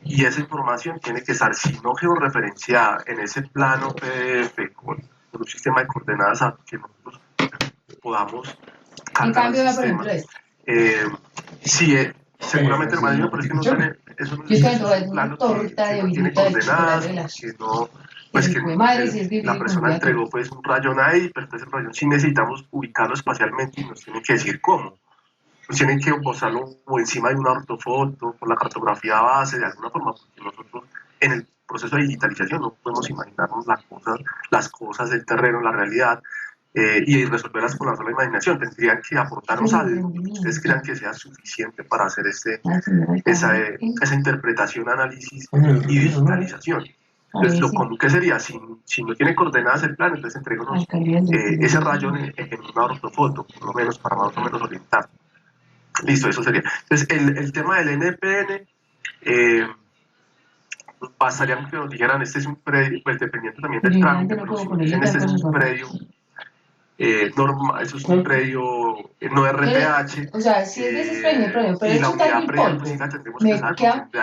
Y esa información tiene que estar, si no georreferenciada en ese plano PDF con un sistema de coordenadas a que nosotros podamos cargar al sistema. Sí, seguramente lo van a decir, pero es que no tiene, eso no es un plano que no tiene coordenadas, que no, pues que la persona entregó pues un rayón ahí, pero entonces el rayón sí necesitamos ubicarlo espacialmente y nos tiene que decir cómo. Pues tienen que posarlo o encima de una ortofoto, por la cartografía base, de alguna forma, porque nosotros en el proceso de digitalización no podemos imaginarnos las cosas del terreno, la realidad, y resolverlas con la sola imaginación. Tendrían que aportarnos algo que ustedes crean que sea suficiente para hacer esa interpretación, análisis y digitalización. Entonces, lo común que sería, si no tiene coordenadas el plan, entonces entréganos ese rayón en una ortofoto, por lo menos, para más o menos orientar. Listo, eso sería. Entonces, el tema del NPN, bastaría que nos dijeran, este es un predio, pues dependiendo también del trámite, pero si dicen este es un predio normal, eso es un predio no RPH. O sea, si es de ese predio, pero y la unidad previa, pues sí la tendremos que saber,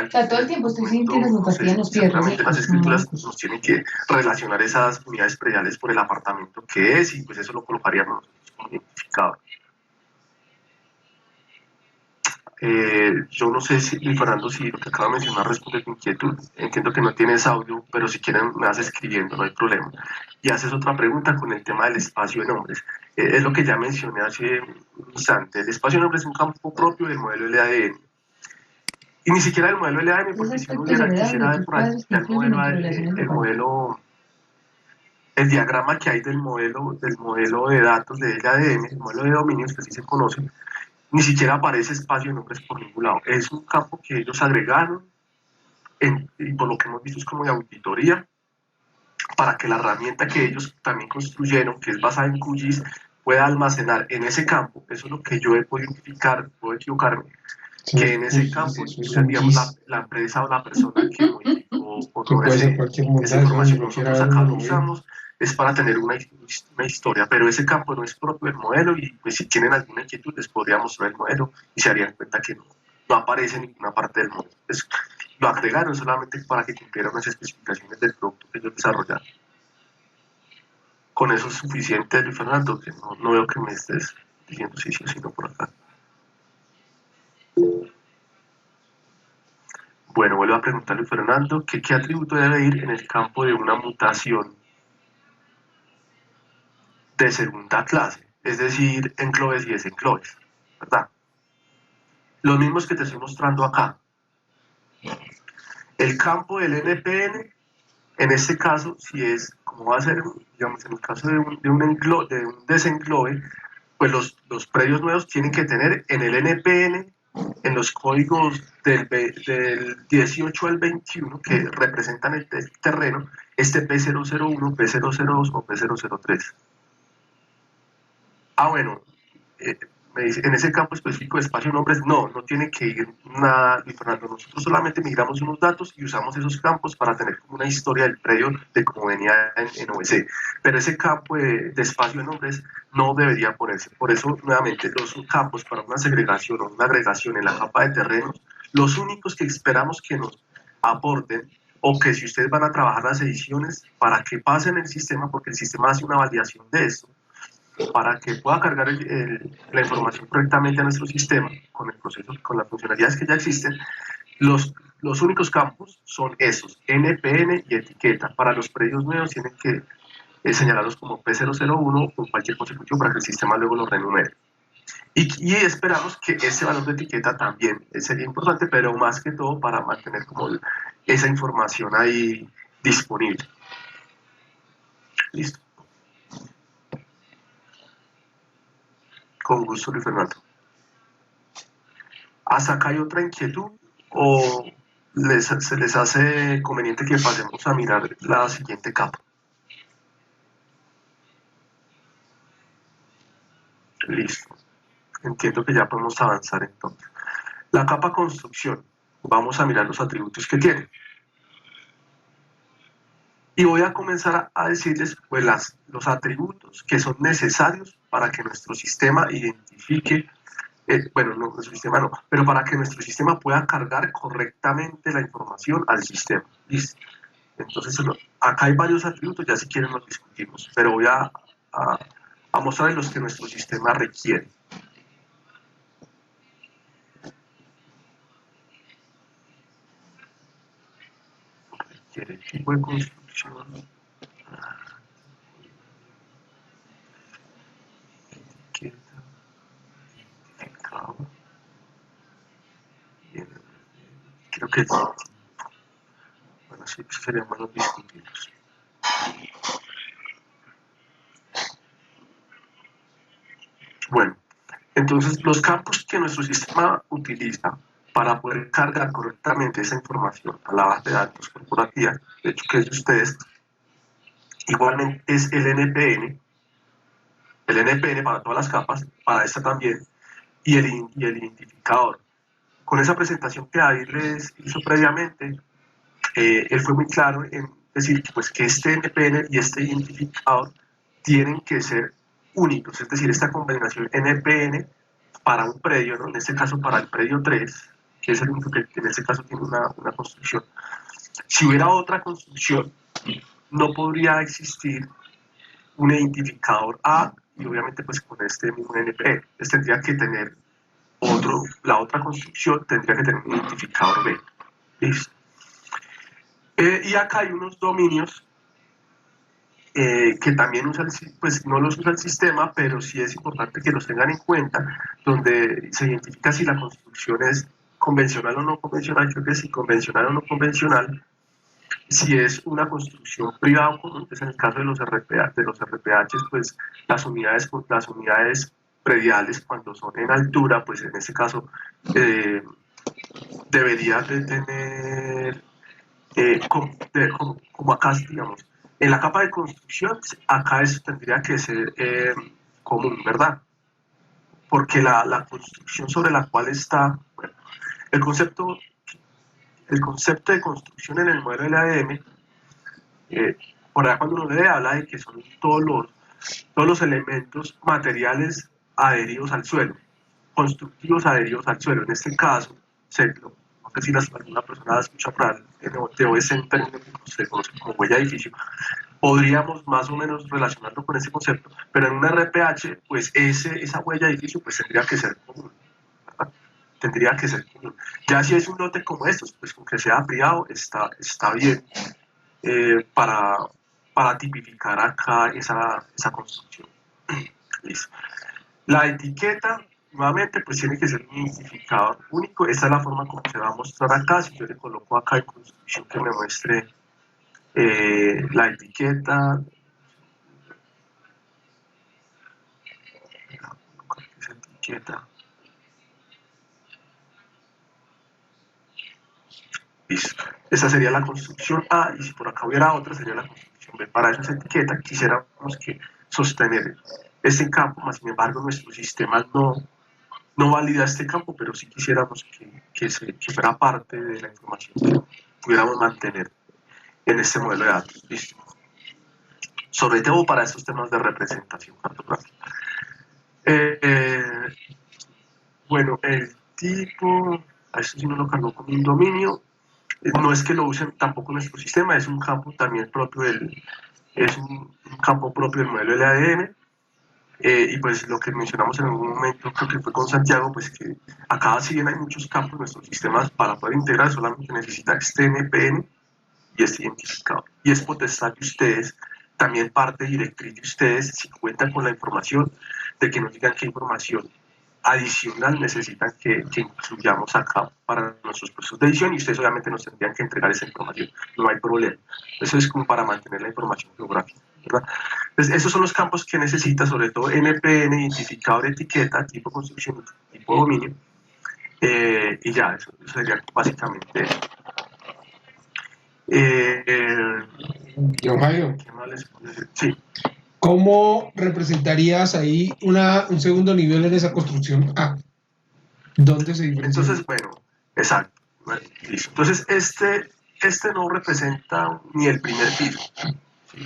o sea, todo el tiempo estoy sintiendo sensación en los pies. seguramente las escrituras nos tienen que relacionar esas unidades prediales por el apartamento que es, y pues eso lo colocaríamos nosotros como identificador. Yo no sé si, Fernando, si lo que acaba de mencionar responde a tu inquietud. Entiendo que no tienes audio, pero si quieren me vas escribiendo, no hay problema. Y haces otra pregunta con el tema del espacio de nombres. Es lo que ya mencioné hace un instante. El espacio de nombres es un campo propio del modelo LADN. Y ni siquiera del modelo LADN, porque si uno quisiera ver por ahí el diagrama que hay del modelo de datos de LADN, el modelo de dominios que sí se conoce, ni siquiera aparece espacio de nombres por ningún lado. Es un campo que ellos agregaron, y por lo que hemos visto es como de auditoría, para que la herramienta que ellos también construyeron, que es basada en QGIS, pueda almacenar en ese campo. Eso es lo que yo he podido identificar, puedo equivocarme, que en ese campo, digamos, la empresa o la persona que modificó o no esa información, nosotros acá lo usamos, es para tener una historia, pero ese campo no es propio del modelo, y pues si tienen alguna inquietud les podría mostrar el modelo y se darían cuenta que no aparece en ninguna parte del modelo. Entonces, lo agregaron solamente para que cumplieran las especificaciones del producto que ellos desarrollaron. Con eso es suficiente, Luis Fernando, que no veo que me estés diciendo sí o sí, no por acá. Bueno, vuelvo a preguntarle a Fernando que qué atributo debe ir en el campo de una mutación de segunda clase, es decir, enclaves y desenclaves, ¿verdad? Los mismos que te estoy mostrando acá. El campo del NPN, en este caso, si es, como va a ser, digamos, en el caso de un desenclave, pues los predios nuevos tienen que tener en el NPN, en los códigos del 18 al 21 que representan el terreno, este P001, P002 o P003. Bueno, me dice, en ese campo específico de espacio nombres, no tiene que ir nada, Fernando. Nosotros solamente migramos unos datos y usamos esos campos para tener una historia del predio de cómo venía en OBC. Pero ese campo de espacio de nombres no debería ponerse. Por eso, nuevamente, los campos para una segregación o una agregación en la capa de terrenos, los únicos que esperamos que nos aporten, o que si ustedes van a trabajar las ediciones, para que pasen el sistema, porque el sistema hace una validación de esto, para que pueda cargar la información correctamente a nuestro sistema, con el proceso, con las funcionalidades que ya existen. Los únicos campos son esos, NPN y etiqueta. Para los predios nuevos tienen que señalarlos como P001 o cualquier consecutivo para que el sistema luego los renumere. Y esperamos que ese valor de etiqueta también sería importante, pero más que todo para mantener como esa información ahí disponible. Listo. Con gusto, Luis Fernando. ¿Hasta acá hay otra inquietud o se les hace conveniente que pasemos a mirar la siguiente capa? Listo. Entiendo que ya podemos avanzar entonces. La capa construcción. Vamos a mirar los atributos que tiene. Y voy a comenzar a decirles pues, los atributos que son necesarios para que nuestro sistema identifique, bueno, no, nuestro sistema no, pero para que nuestro sistema pueda cargar correctamente la información al sistema. ¿Listo? Entonces, acá hay varios atributos, ya si quieren los discutimos, pero voy a mostrarles los que nuestro sistema requiere. Requiere tipo de construcción. Etiqueta. Identificado. Bien. Creo que bueno, sí, serían buenos discutirlos. Bueno, entonces los campos que nuestro sistema utiliza para poder cargar correctamente esa información a la base de datos corporativa, de hecho que es de ustedes, igualmente es el NPN para todas las capas, para esta también, y el identificador. Con esa presentación que David les hizo previamente, él fue muy claro en decir que, pues, que este NPN y este identificador tienen que ser únicos, es decir, esta combinación NPN para un predio, ¿no? En este caso para el predio 3, que es el único que en este caso tiene una construcción. Si hubiera otra construcción, no podría existir un identificador A y obviamente pues con este mismo NPN. Entonces tendría que tener la otra construcción tendría que tener un identificador B. ¿Listo? Y acá hay unos dominios que también usan, pues no los usa el sistema, pero sí es importante que los tengan en cuenta, donde se identifica si la construcción es convencional o no convencional, creo que sí, convencional o no convencional, si es una construcción privada o común, pues en el caso de los RPH, pues las unidades prediales cuando son en altura, pues en este caso debería de tener, como acá, digamos, en la capa de construcción, acá eso tendría que ser común, ¿verdad? Porque la construcción sobre la cual está, bueno, el concepto de construcción en el modelo LADM, por allá cuando uno lee, habla de que son todos los elementos materiales adheridos al suelo, constructivos adheridos al suelo. En este caso, no sé si alguna persona escucha hablar de OS en términos que se conoce como huella de edificio, podríamos más o menos relacionarlo con ese concepto, pero en un RPH, pues esa huella de edificio pues tendría que ser común, ¿verdad? Tendría que ser común. Ya si es un lote como estos, pues con que sea privado está bien para tipificar acá esa construcción. Listo. La etiqueta, nuevamente, pues tiene que ser un identificador único. Esta es la forma como se va a mostrar acá. Si yo le coloco acá en construcción que me muestre la etiqueta, esa etiqueta. Listo. Esa sería la construcción A, y si por acá hubiera otra, sería la construcción B. Para esa etiqueta quisiéramos que sostener este campo, más sin embargo nuestro sistema no valida este campo, pero sí quisiéramos que fuera parte de la información que pudiéramos mantener en este modelo de datos. Listo. Sobre todo para estos temas de representación cartográfica. Bueno, el tipo, a esto sí no lo cargó como un dominio. No es que lo usen tampoco en nuestro sistema, es un campo también propio es un campo propio del modelo LADM. Y pues lo que mencionamos en algún momento, creo que fue con Santiago, pues que acá si bien hay muchos campos en nuestros sistemas, para poder integrar solamente necesita este NPN y este identificador. Y es potestad de ustedes, también parte directriz de ustedes, si cuentan con la información, de que nos digan qué información adicional necesitan que incluyamos acá para nuestros procesos de edición, y ustedes obviamente nos tendrían que entregar esa información, no hay problema. Eso es como para mantener la información geográfica, ¿verdad? Entonces, esos son los campos que necesita, sobre todo NPN, identificador, etiqueta, tipo construcción, tipo dominio, Y ya, eso sería básicamente eso. John Jairo, ¿Qué más les puedo decir? Sí. ¿cómo representarías ahí un segundo nivel en esa construcción A? ¿Dónde se diferencia? Entonces, bueno, exacto. Bueno, listo. Entonces, este no representa ni el primer piso, ¿sí?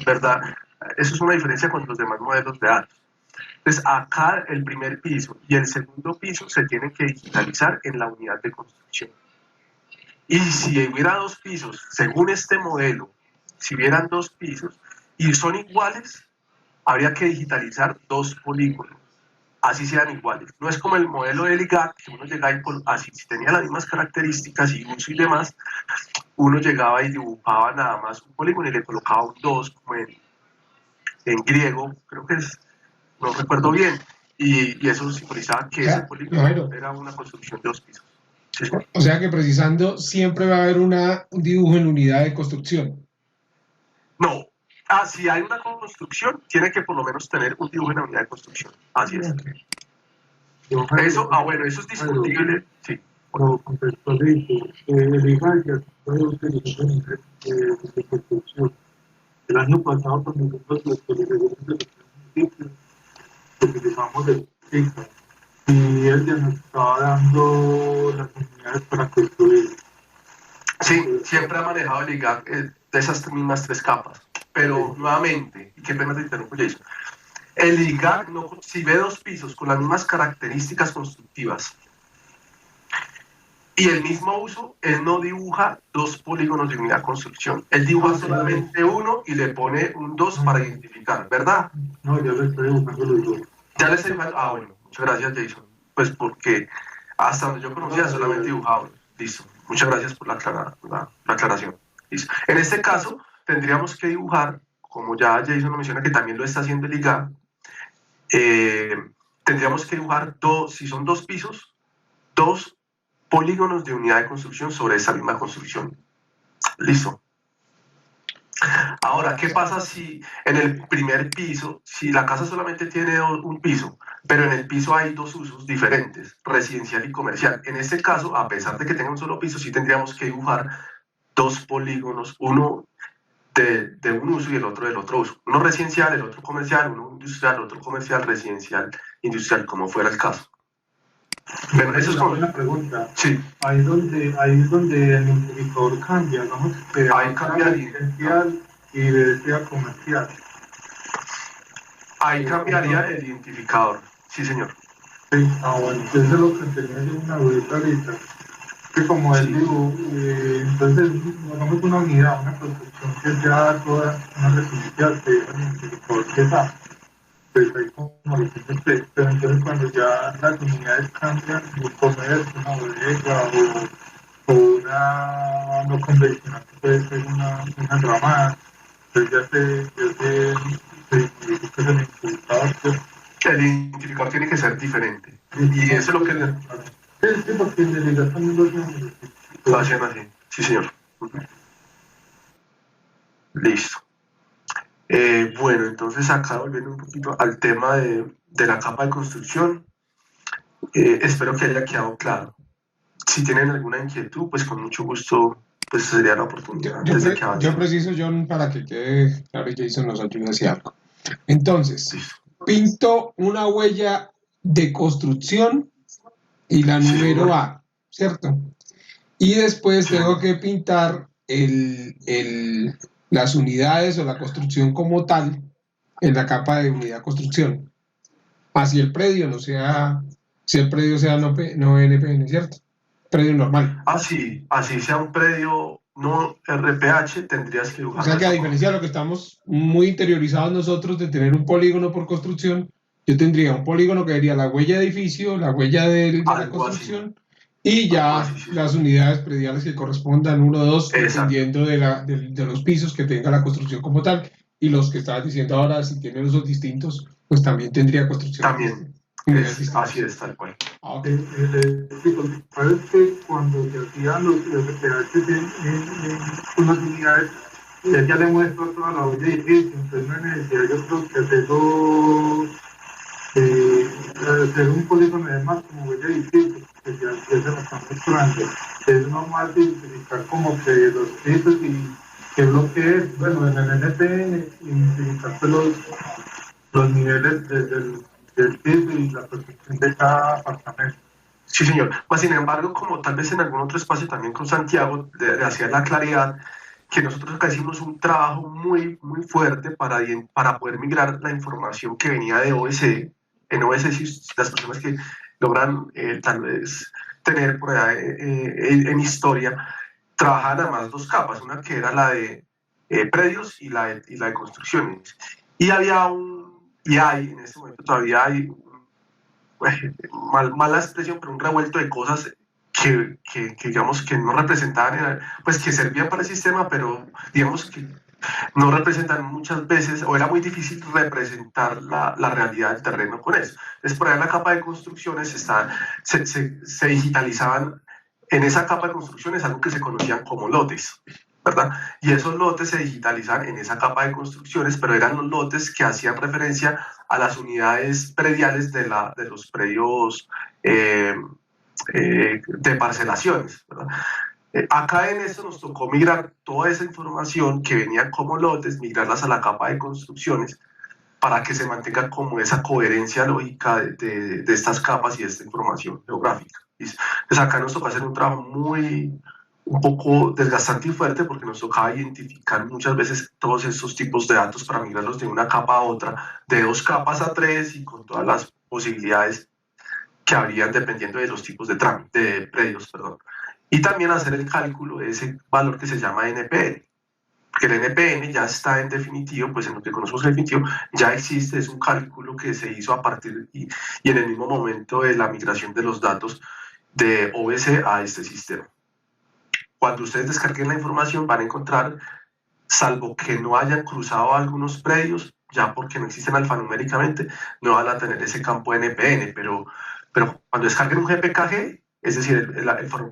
¿Verdad? Eso es una diferencia con los demás modelos de datos. Entonces, acá el primer piso y el segundo piso se tienen que digitalizar en la unidad de construcción. Y si hubiera dos pisos, según este modelo, si hubieran dos pisos y son iguales, habría que digitalizar dos polígonos, así sean iguales. No es como el modelo de LIGAC, que uno llega y así, si tenía las mismas características y uso y demás, uno llegaba y dibujaba nada más un polígono y le colocaba un 2, como en griego, creo que es, no recuerdo bien, y eso simbolizaba que ese polígono era una construcción de dos pisos. Sí. O sea que precisando siempre va a haber un dibujo en unidad de construcción. No. Si hay una construcción, tiene que por lo menos tener un dibujo en la unidad de construcción. Así es. Eso, bueno, eso es discutible. Sí. Lo contextualizo. El IGAC ya puede utilizar en de construcción. El año pasado, cuando nosotros los poligonales de los municipios, utilizamos el IGAC. Y él ya nos estaba dando las unidades para construir. Sí, siempre ha manejado el IGAC de esas mismas tres capas. Pero nuevamente, y qué pena te interrumpo, Jason, el IGAC, si ve dos pisos con las mismas características constructivas y el mismo uso, él no dibuja dos polígonos de unidad de construcción. Él dibuja solamente uno y le pone un 2 para identificar, ¿verdad? No, ya le estoy dibujando los dos. Ya le estoy dibujando. Bueno, muchas gracias, Jason. Pues porque hasta donde yo conocía solamente dibujaba. Listo. Muchas gracias por la aclaración. Listo. En este caso, tendríamos que dibujar, como ya Jason lo menciona, que también lo está haciendo el IGAC, tendríamos que dibujar si son dos pisos, dos polígonos de unidad de construcción sobre esa misma construcción. Listo. Ahora, ¿qué pasa si en el primer piso, si la casa solamente tiene un piso, pero en el piso hay dos usos diferentes, residencial y comercial? En este caso, a pesar de que tenga un solo piso, sí tendríamos que dibujar dos polígonos, uno de un uso y el otro del otro uso. Uno residencial, el otro comercial, uno industrial, el otro comercial, residencial, industrial, como fuera el caso. Bueno, eso es como una pregunta. Sí. Ahí es donde el identificador cambia, vamos a ahí cambia residencial y decía comercial. Ahí cambiaría el identificador, sí señor. Sí, bueno, entonces es lo que tenía yo una duda ahorita. Que como él digo, entonces hagamos una unidad, una construcción que ya toda una residencial, que es el identificador que da. Pues ahí como lo que usted, pero entonces cuando ya las unidades cambian, un comercio, una bodega o una no convencional, que puede ser una ramada, entonces ya se identifica el identificador. El identificador tiene que ser diferente. Y eso es lo que... Sí, porque en realidad también lo hacen así. Sí, señor. Listo. Bueno, entonces acá volviendo un poquito al tema de la capa de construcción, espero que haya quedado claro. Si tienen alguna inquietud, pues con mucho gusto, pues sería la oportunidad. Yo preciso, John, para que quede claro y Jason nos ayude hacia algo. Entonces, pinto una huella de construcción y la número A, ¿cierto? Y después tengo que pintar las unidades o la construcción como tal en la capa de unidad construcción. Así el predio no sea, si el predio sea no NPN, ¿cierto? Predio normal. Así sea un predio no RPH, tendrías que dibujar. O sea que a diferencia de lo que estamos muy interiorizados nosotros de tener un polígono por construcción, yo tendría un polígono que sería la huella de edificio, la huella de la construcción, y ya las unidades prediales que correspondan, 1 o 2, dependiendo de los pisos que tenga la construcción como tal, y los que estabas diciendo ahora, si tienen usos distintos, pues también tendría construcción. También, así es, tal cual. Okay. Sabes que cuando se hacían los RPH con las unidades, ya le muestro toda la huella de edificio, entonces no hay necesidad, yo creo que hacer un polígono de más como huella de edificio. que ya se nos están mostrando, es nomás identificar como que los tipos y qué es lo que es, bueno, en el NPN, identificar pues, los niveles del PIB y la protección de cada apartamento. Sí, señor. Pues, sin embargo, como tal vez en algún otro espacio también con Santiago, de hacer la claridad, que nosotros acá hicimos un trabajo muy, muy fuerte para poder migrar la información que venía de OBC. En OBC, si las personas que logran tal vez tener por allá en historia, trabajaban además dos capas, una que era la de predios y la de construcciones. Y hay, en este momento todavía hay, mala expresión, pero un revuelto de cosas que digamos que no representaban, pues que servían para el sistema, pero digamos que no representan muchas veces, o era muy difícil representar la realidad del terreno con eso. Entonces, por ahí en la capa de construcciones se digitalizaban en esa capa de construcciones algo que se conocían como lotes, ¿verdad? Y esos lotes se digitalizan en esa capa de construcciones, pero eran los lotes que hacían referencia a las unidades prediales de los predios de parcelaciones, ¿verdad? Acá en esto nos tocó migrar toda esa información que venía como lotes, migrarlas a la capa de construcciones para que se mantenga como esa coherencia lógica de estas capas y de esta información geográfica. Entonces acá nos tocó hacer un trabajo un poco desgastante y fuerte porque nos tocaba identificar muchas veces todos estos tipos de datos para migrarlos de una capa a otra, de 2 capas a 3 y con todas las posibilidades que habrían dependiendo de los tipos de predios, perdón. Y también hacer el cálculo de ese valor que se llama NPN, porque el NPN ya está en definitivo, pues en lo que conocemos en definitivo, ya existe, es un cálculo que se hizo a partir y en el mismo momento de la migración de los datos de OBC a este sistema. Cuando ustedes descarguen la información van a encontrar, salvo que no hayan cruzado algunos predios, ya porque no existen alfanuméricamente, no van a tener ese campo NPN, pero cuando descarguen un GPKG, es decir,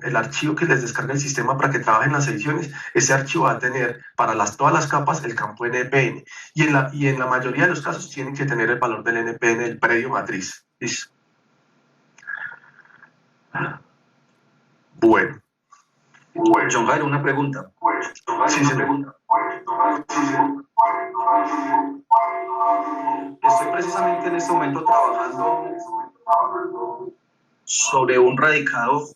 el archivo que les descarga el sistema para que trabajen las ediciones, ese archivo va a tener para todas las capas el campo NPN. Y en la mayoría de los casos tienen que tener el valor del NPN del predio matriz. ¿Listo? Bueno. John Jairo, una pregunta. Sí, señor. Estoy precisamente en este momento trabajando sobre un radicado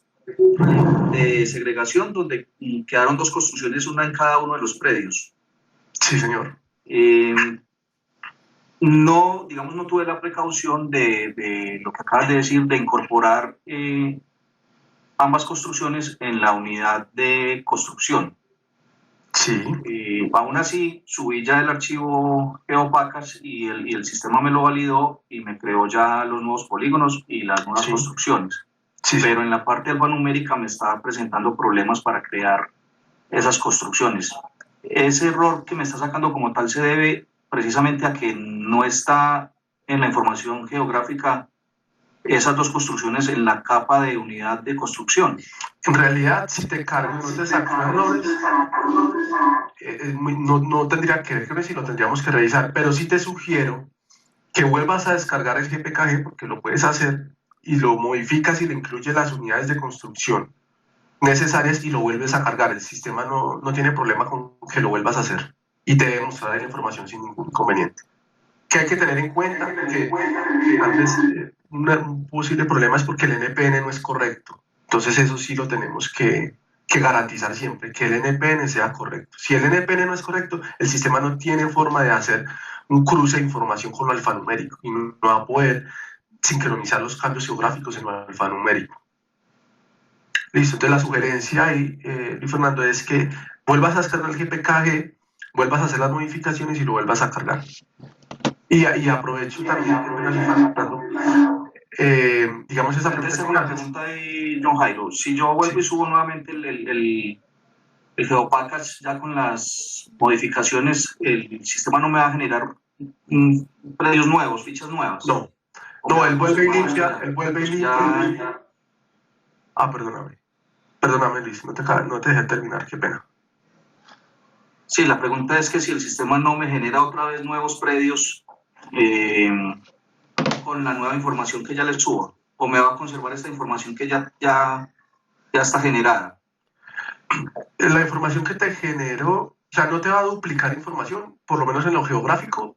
de segregación donde quedaron 2 construcciones, una en cada uno de los predios. Sí, señor. No tuve la precaución de lo que acabas de decir, de incorporar ambas construcciones en la unidad de construcción. Sí. Aún así, subí ya el archivo GeoPackage y el sistema me lo validó y me creó ya los nuevos polígonos y las nuevas construcciones. Sí. Pero en la parte alfanumérica me estaba presentando problemas para crear esas construcciones. Ese error que me está sacando como tal se debe precisamente a que no está en la información geográfica esas 2 construcciones en la capa de unidad de construcción. En realidad, si te cargo no te saco errores, no tendría que ver si lo tendríamos que revisar, pero sí te sugiero que vuelvas a descargar el GPKG porque lo puedes hacer y lo modificas y le incluyes las unidades de construcción necesarias y lo vuelves a cargar. El sistema no tiene problema con que lo vuelvas a hacer y te debe mostrar la información sin ningún inconveniente. Que hay que tener en cuenta que antes un posible problema es porque el NPN no es correcto. Entonces eso sí lo tenemos que garantizar siempre, que el NPN sea correcto. Si el NPN no es correcto, el sistema no tiene forma de hacer un cruce de información con lo alfanumérico y no va a poder sincronizar los cambios geográficos en lo alfanumérico. Listo, entonces la sugerencia ahí, Luis Fernando, es que vuelvas a descargar el GPKG, vuelvas a hacer las modificaciones y lo vuelvas a cargar. Y aprovecho también digamos esa pregunta de John Jairo. Si yo vuelvo y subo nuevamente el GeoPackage ya con las modificaciones, ¿el sistema no me va a generar predios nuevos, fichas nuevas? No, él vuelve y limpia. Perdóname Luis, no te dejé terminar, qué pena. Sí, la pregunta es que si el sistema no me genera otra vez nuevos predios con la nueva información que ya les subo. o me va a conservar esta información que ya está generada? La información que te generó, o sea, no te va a duplicar información, por lo menos en lo geográfico,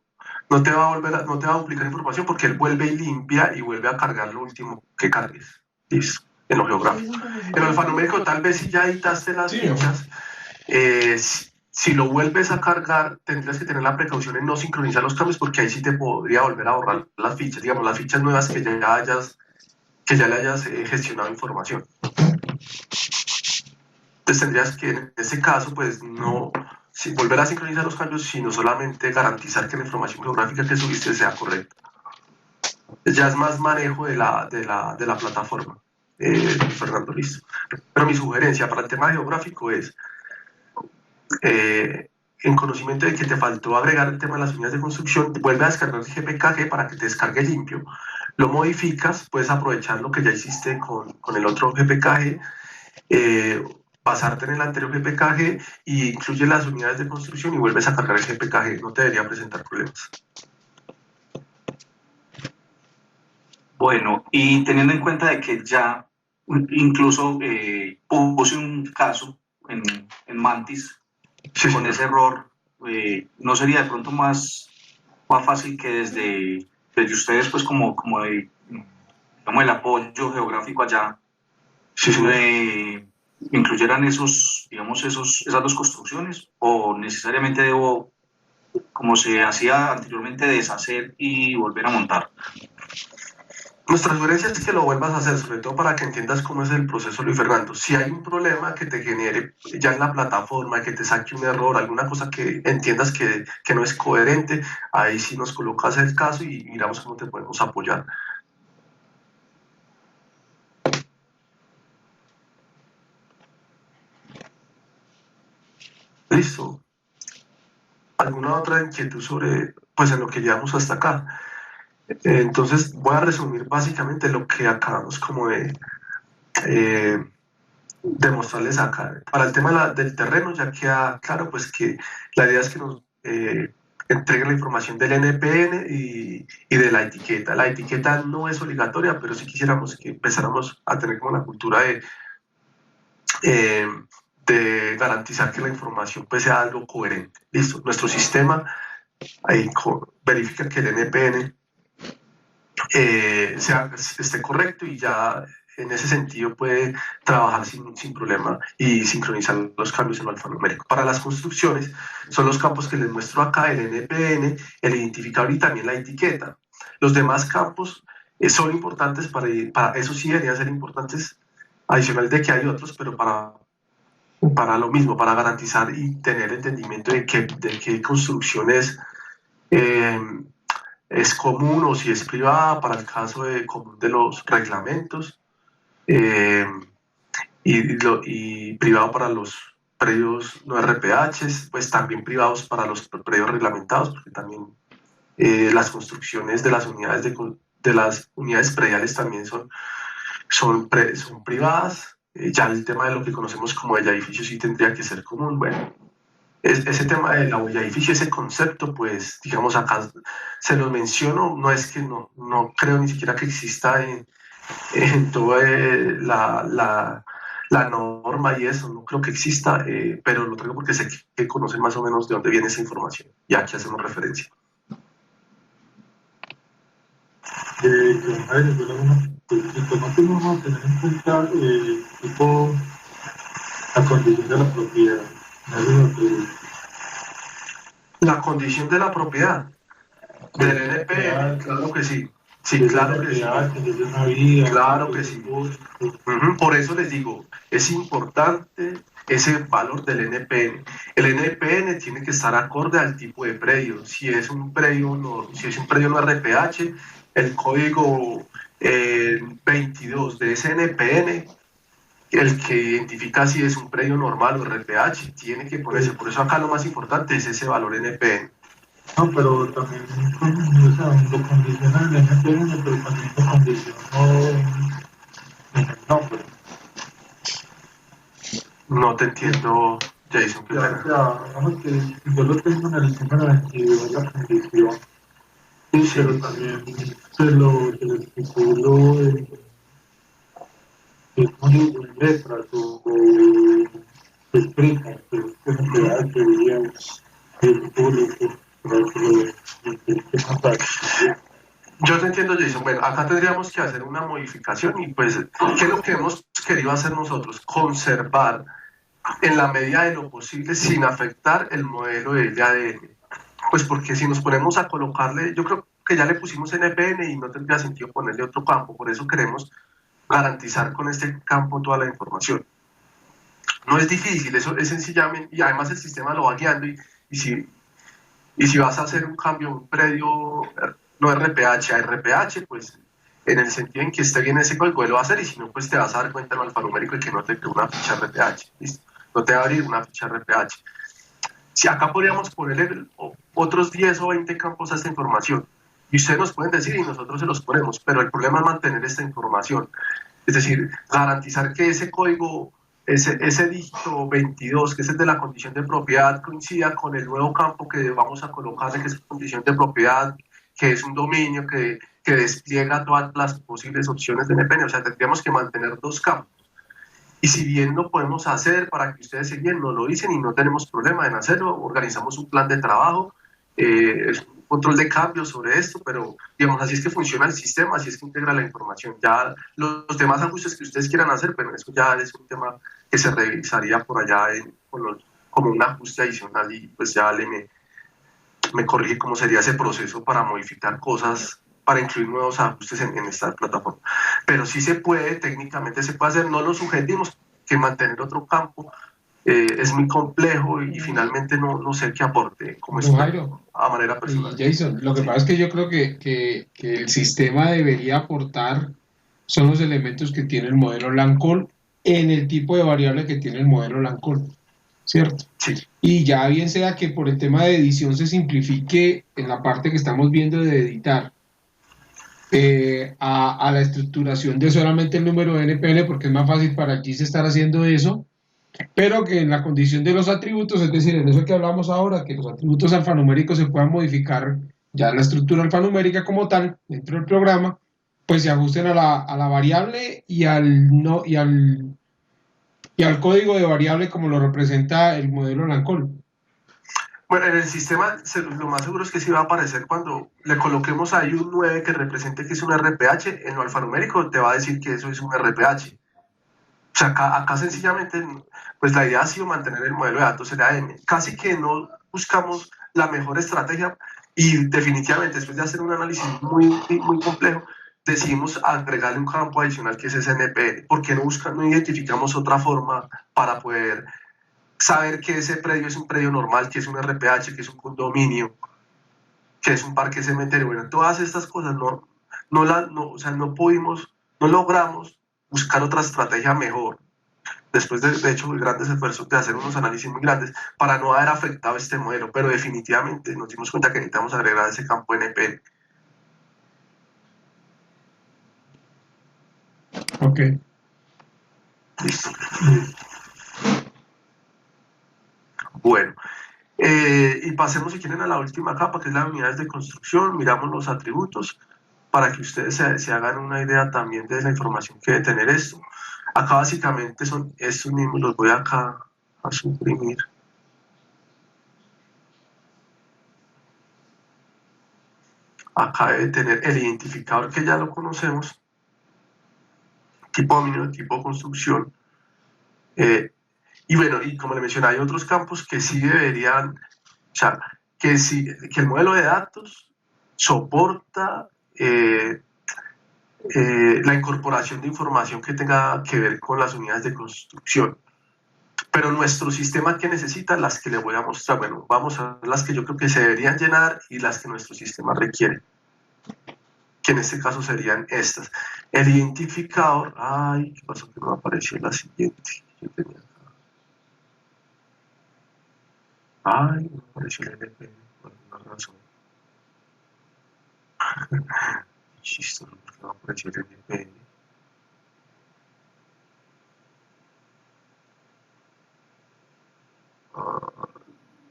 no te va a duplicar información porque él vuelve y limpia y vuelve a cargar lo último que cargues. Listo, en lo geográfico. En lo alfanumérico, tal vez si ya editaste las fichas, si lo vuelves a cargar, tendrías que tener la precaución en no sincronizar los cambios porque ahí sí te podría volver a borrar las fichas, digamos, las fichas nuevas que ya le hayas gestionado información. Entonces tendrías que, en ese caso, pues no volver a sincronizar los cambios, sino solamente garantizar que la información geográfica que subiste sea correcta. Ya es más manejo de la plataforma, Fernando, listo. Pero mi sugerencia para el tema geográfico es, en conocimiento de que te faltó agregar el tema de las unidades de construcción, vuelve a descargar el GPKG para que te descargue limpio. Lo modificas, puedes aprovechar lo que ya hiciste con el otro GPKG, basarte en el anterior GPKG y incluye las unidades de construcción y vuelves a cargar el GPKG, no te debería presentar problemas. Bueno, y teniendo en cuenta de que ya incluso puse un caso en Mantis con ese error, ¿no sería de pronto más fácil que desde ustedes, pues como digamos, el apoyo geográfico allá, incluyeran esas dos construcciones, o necesariamente debo, como se hacía anteriormente, deshacer y volver a montar? Nuestra sugerencia es que lo vuelvas a hacer, sobre todo para que entiendas cómo es el proceso, Luis Fernando. Si hay un problema que te genere ya en la plataforma, que te saque un error, alguna cosa que entiendas que no es coherente, ahí sí nos colocas el caso y miramos cómo te podemos apoyar. Listo. ¿Alguna otra inquietud sobre, pues, en lo que llevamos hasta acá? Entonces voy a resumir básicamente lo que acabamos como de demostrarles acá. Para el tema del terreno ya queda claro pues que la idea es que nos entreguen la información del NPN y de la etiqueta. La etiqueta no es obligatoria, pero sí quisiéramos que empezáramos a tener como la cultura de garantizar que la información pues sea algo coherente. Listo, nuestro sistema ahí verifica que el NPN esté correcto y ya en ese sentido puede trabajar sin problema y sincronizar los cambios en lo alfanumérico. Para las construcciones son los campos que les muestro acá, el NPN, el identificador y también la etiqueta. Los demás campos son importantes para eso sí deberían ser importantes, adicional de que hay otros, pero para lo mismo, para garantizar y tener entendimiento de qué construcción es común o si es privada para el caso común de los reglamentos y privado para los predios no RPHs, pues también privados para los predios reglamentados, porque también las construcciones de las unidades prediales también son privadas. Ya el tema de lo que conocemos como el edificio sí tendría que ser común. Bueno, ese tema de la huella de edificio, ese concepto, pues, digamos, acá se los menciono, no es que no creo ni siquiera que exista en toda la norma y eso, no creo que exista, pero lo traigo porque sé que conocen más o menos de dónde viene esa información, y aquí hacemos referencia. Nosotros vamos a tener en cuenta tipo la condición de la propiedad. La condición de la propiedad del NPN, claro que sí. Sí, claro que sí. Claro que sí. Por eso les digo, es importante ese valor del NPN. El NPN tiene que estar acorde al tipo de predio. Si es un predio no RPH, el código 22 de ese NPN, el que identifica si es un predio normal o RPH, tiene que ponerse. Por eso acá lo más importante es ese valor NPN. No, pero también lo condiciona el NPN, pero también lo condicionó pues. No te entiendo, Jason. Digamos que yo lo tengo en el número 22, la condición. Sí, pero también se lo estipulo dibujo en letras o se explica que se da que diría el público para que lo más fácil. Yo te entiendo, Jason. Bueno, acá tendríamos que hacer una modificación y pues, ¿qué es lo que hemos querido hacer nosotros? Conservar en la medida de lo posible sin afectar el modelo de ADN. Pues porque si nos ponemos a colocarle, yo creo que ya le pusimos NPN y no tendría sentido ponerle otro campo, por eso queremos garantizar con este campo toda la información. No es difícil, eso es sencillamente, y además el sistema lo va guiando y si vas a hacer un cambio, un predio, no RPH a RPH, pues en el sentido en que esté bien ese código, lo va a hacer, y si no, pues te vas a dar cuenta en el alfanumérico de que no te creó una ficha RPH, ¿listo? No te va a abrir una ficha RPH. Si acá podríamos ponerle otros 10 o 20 campos a esta información, y ustedes nos pueden decir y nosotros se los ponemos, pero el problema es mantener esta información, es decir, garantizar que ese código, ese dígito 22, que es el de la condición de propiedad, coincida con el nuevo campo que vamos a colocarle, que es condición de propiedad, que es un dominio que despliega todas las posibles opciones de NPN. O sea, tendríamos que mantener dos campos. Y si bien lo podemos hacer para que ustedes se guíen, nos lo dicen y no tenemos problema en hacerlo, organizamos un plan de trabajo, es un control de cambios sobre esto, pero digamos, así es que funciona el sistema, así es que integra la información. Ya los demás ajustes que ustedes quieran hacer, pero eso ya es un tema que se revisaría por allá como un ajuste adicional, y pues ya me corrige cómo sería ese proceso para modificar cosas, para incluir nuevos ajustes en esta plataforma. Pero sí se puede, técnicamente se puede hacer, no lo sugerimos, que mantener otro campo es muy complejo y finalmente no sé qué aporte como a manera personal. Y Jason, lo que pasa es que yo creo que el sistema debería aportar son los elementos que tiene el modelo Lancôme en el tipo de variable que tiene el modelo Lancôme, ¿cierto? Sí. Y ya bien sea que por el tema de edición se simplifique en la parte que estamos viendo de editar a la estructuración de solamente el número de NPN, porque es más fácil para aquí se estar haciendo eso, pero que en la condición de los atributos, es decir, en eso que hablamos ahora, que los atributos alfanuméricos se puedan modificar ya en la estructura alfanumérica como tal, dentro del programa, pues se ajusten a la variable y al código de variable como lo representa el modelo Lancôme. Bueno, en el sistema lo más seguro es que sí va a aparecer cuando le coloquemos ahí un 9 que represente que es un RPH, en lo alfanumérico te va a decir que eso es un RPH. O sea, acá sencillamente, pues la idea ha sido mantener el modelo de datos LAM. Casi que no buscamos la mejor estrategia y definitivamente después de hacer un análisis muy complejo, decidimos agregarle un campo adicional que es SNPN. ¿Por qué no identificamos otra forma para poder saber que ese predio es un predio normal, que es un RPH, que es un condominio, que es un parque cementerio? Bueno, todas estas cosas no logramos buscar otra estrategia mejor, después de hecho grandes esfuerzos de hacer unos análisis muy grandes para no haber afectado este modelo, pero definitivamente nos dimos cuenta que necesitamos agregar ese campo NPN. Ok. Listo. Bueno, y pasemos si quieren a la última capa, que es las unidades de construcción. Miramos los atributos para que ustedes se hagan una idea también de la información que debe tener esto. Acá básicamente son estos mismos, los voy acá a suprimir. Acá debe tener el identificador, que ya lo conocemos, tipo dominio, tipo construcción. Y bueno, y como le mencioné, hay otros campos que sí deberían, o sea, que el modelo de datos soporta la incorporación de información que tenga que ver con las unidades de construcción. Pero nuestro sistema, que necesita, las que le voy a mostrar, bueno, vamos a ver las que yo creo que se deberían llenar y las que nuestro sistema requiere, que en este caso serían estas. El identificador, ay, ¿qué pasó? Que no apareció la siguiente. Yo tenía acá. Ay, no apareció el NPN por alguna razón. Chistoso, porque no apareció el NPN.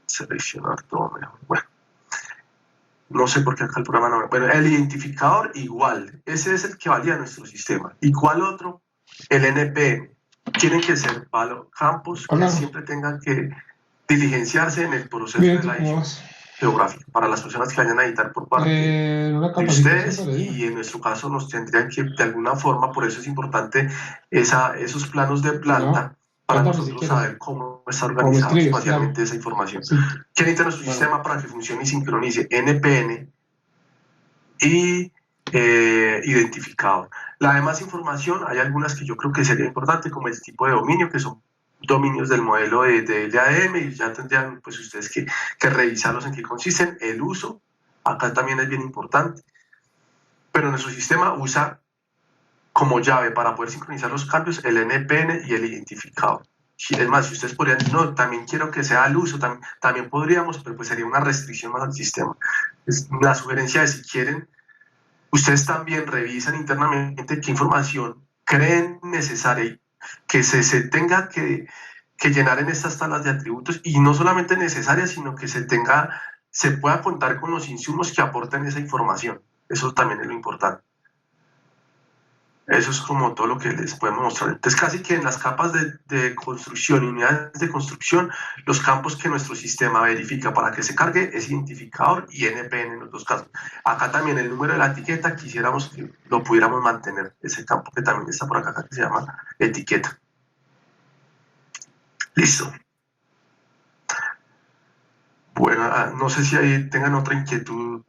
Seleccionar todo mejor. Bueno, no sé por qué acá el programa no. Bueno, el identificador igual, ese es el que valía nuestro sistema. ¿Y cuál otro? el NPN. Tienen que ser campos que Hola. siempre tengan que diligenciarse en el proceso Bien, de ¿tú la cómo edición vas? geográfica para las personas que vayan a editar por parte Una de capacitación ustedes, para ello. y en nuestro caso nos tendrían que de alguna forma, por eso es importante esos planos de planta No, para cuéntame si nosotros quieres. saber cómo está O me organizado escribes, espacialmente dale. esa información. Sí. ¿Qué necesita nuestro Bueno. sistema para que funcione y sincronice? NPN y identificador. La demás información, hay algunas que yo creo que sería importante, como el tipo de dominio, que son dominios del modelo de LAM, y ya tendrían pues ustedes que revisarlos en qué consisten. El uso, acá también es bien importante, pero nuestro sistema usa como llave para poder sincronizar los cambios el NPN y el identificador. Es más, si ustedes podrían, no, también quiero que sea al uso, también podríamos, pero pues sería una restricción más al sistema. La sugerencia es, si quieren, ustedes también revisan internamente qué información creen necesaria y que se tenga que llenar en estas tablas de atributos, y no solamente necesaria, sino que se pueda contar con los insumos que aporten esa información. Eso también es lo importante. Eso es como todo lo que les podemos mostrar. Entonces, casi que en las capas de construcción y unidades de construcción, los campos que nuestro sistema verifica para que se cargue es identificador y NPN en los dos casos. Acá también el número de la etiqueta, quisiéramos que lo pudiéramos mantener, ese campo que también está por acá, que se llama etiqueta. Listo. Bueno, no sé si ahí tengan otra inquietud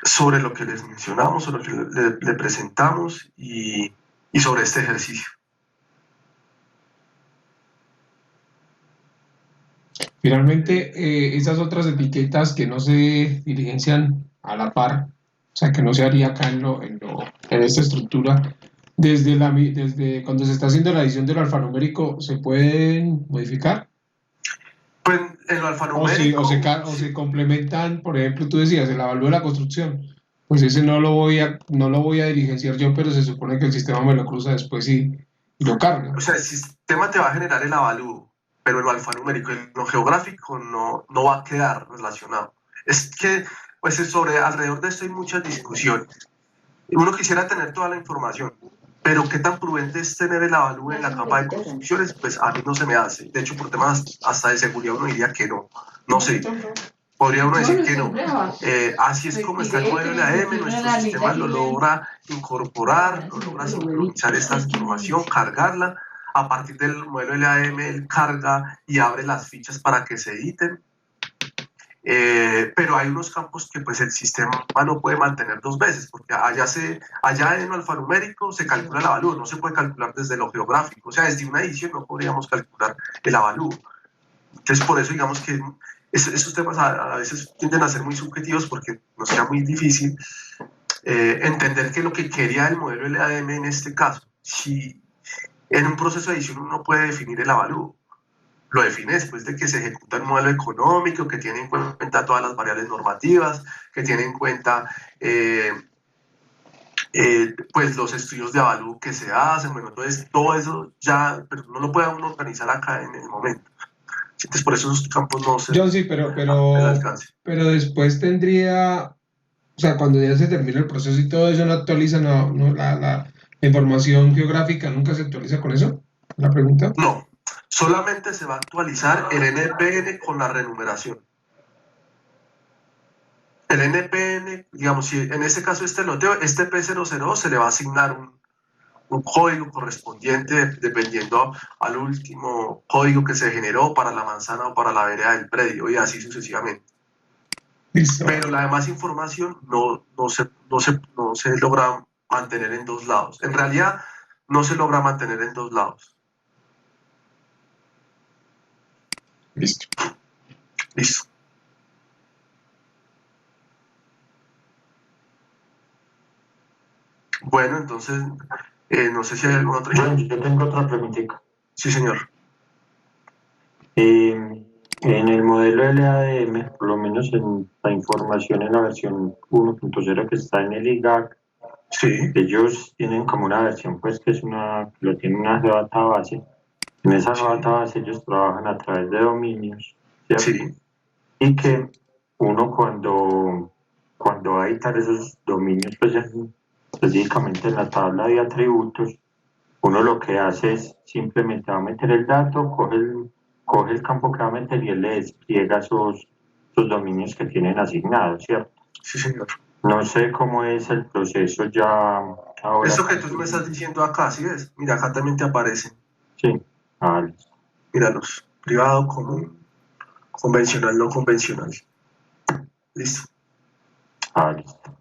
sobre lo que les mencionamos, sobre lo que le presentamos y sobre este ejercicio. Finalmente, esas otras etiquetas que no se diligencian a la par, o sea, que no se haría acá en esta estructura, desde cuando se está haciendo la edición del alfanumérico, ¿se pueden modificar? Pues en lo alfanumérico... O se complementan, por ejemplo, tú decías, el avalúo de la construcción, pues ese no lo voy a diligenciar yo, pero se supone que el sistema me lo cruza después y lo carga. O sea, el sistema te va a generar el avalúo, pero lo alfanumérico, en lo geográfico no va a quedar relacionado. Es que, pues alrededor de esto hay muchas discusiones. Uno quisiera tener toda la información, pero qué tan prudente es tener el avalúo en la capa de construcciones, pues a mí no se me hace. De hecho, por temas hasta de seguridad uno diría que no sé. Podría uno decir que no. Así es como está el modelo de LAM, nuestro sistema lo logra incorporar, lo logra sincronizar esta información, cargarla. A partir del modelo de LAM, él carga y abre las fichas para que se editen. Pero hay unos campos que pues el sistema no puede mantener dos veces, porque allá en lo alfanumérico se calcula el avalúo, no se puede calcular desde lo geográfico. O sea, desde una edición no podríamos calcular el avalúo. Entonces, por eso digamos que esos temas a veces tienden a ser muy subjetivos, porque nos queda muy difícil entender que lo que quería el modelo LAM en este caso, si en un proceso de edición uno puede definir el avalúo, lo define después de que se ejecuta el modelo económico, que tiene en cuenta todas las variables normativas, que tiene en cuenta pues los estudios de avalúo que se hacen. Bueno, entonces todo eso ya, pero no lo puede uno organizar acá en el momento. Entonces, por eso esos campos no se... John, sí, pero después tendría, o sea, cuando ya se termina el proceso y todo eso no actualiza, la información geográfica nunca se actualiza con eso, la pregunta. No, solamente se va a actualizar el NPN con la renumeración. El NPN, digamos, si en este caso este loteo, este P002 se le va a asignar un código correspondiente dependiendo al último código que se generó para la manzana o para la vereda del predio, y así sucesivamente. Listo. Pero la demás información no se logra mantener en dos lados. En realidad no se logra mantener en dos lados. Listo. Listo. Bueno, entonces, no sé si hay alguna otra. Bueno, yo tengo otra preguntita. Sí, señor. En el modelo LAM, por lo menos en la información en la versión 1.0 que está en el IGAC, sí, ellos tienen como una versión, pues que lo tiene una database. En esa database ellos trabajan a través de dominios, ¿cierto? Sí. Y que uno cuando va a editar esos dominios, pues específicamente en la tabla de atributos, Uno lo que hace es simplemente va a meter el dato, coge el campo que va a meter y él le despliega esos dominios que tienen asignados, ¿cierto? Sí, señor. No sé cómo es el proceso ya ahora. Eso que tú me estás diciendo acá, ¿sí ves? Mira, acá también te aparecen. Sí, listo. Míralos. Privado, común, convencional, no convencional. Listo. Listo.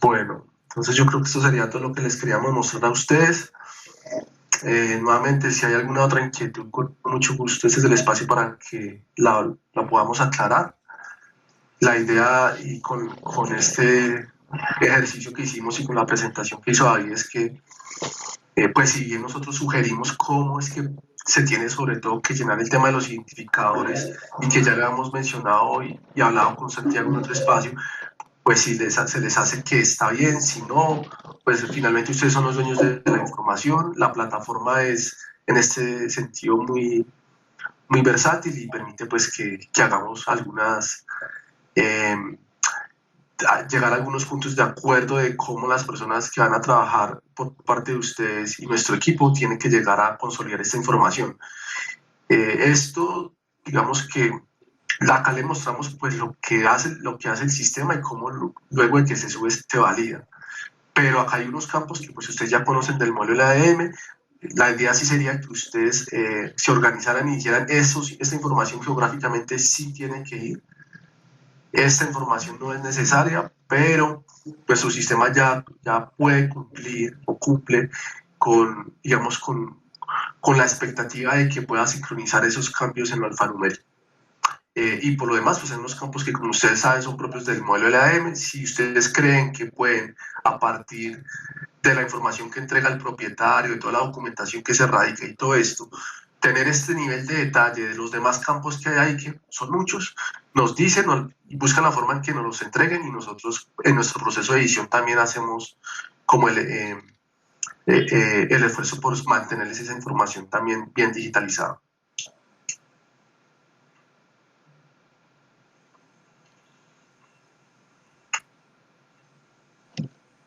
Bueno, entonces yo creo que esto sería todo lo que les queríamos mostrar a ustedes. Nuevamente, si hay alguna otra inquietud, con mucho gusto, este es el espacio para que la podamos aclarar. La idea y con este ejercicio que hicimos y con la presentación que hizo David es que, pues si bien nosotros sugerimos cómo es que se tiene sobre todo que llenar el tema de los identificadores y que ya lo hemos mencionado hoy y hablado con Santiago en otro espacio, pues si se les hace que está bien, si no, pues finalmente ustedes son los dueños de la información. La plataforma es en este sentido muy versátil y permite pues que hagamos algunas, llegar a algunos puntos de acuerdo de cómo las personas que van a trabajar por parte de ustedes y nuestro equipo tienen que llegar a consolidar esta información. Esto, digamos que acá le mostramos pues lo que hace el sistema y cómo luego de que se sube se valida. Pero acá hay unos campos que pues ustedes ya conocen del modelo ADM. La idea sí sería que ustedes se organizaran y hicieran esta información geográficamente sí tiene que ir. Esta información no es necesaria, pero pues su sistema ya puede cumplir o cumple con, digamos, con la expectativa de que pueda sincronizar esos cambios en lo alfanumérico. Y por lo demás, pues en unos campos que como ustedes saben son propios del modelo LAM. Si ustedes creen que pueden, a partir de la información que entrega el propietario, de toda la documentación que se radica y todo esto, tener este nivel de detalle de los demás campos que hay ahí, que son muchos, nos dicen y buscan la forma en que nos los entreguen y nosotros en nuestro proceso de edición también hacemos como el esfuerzo por mantenerles esa información también bien digitalizada.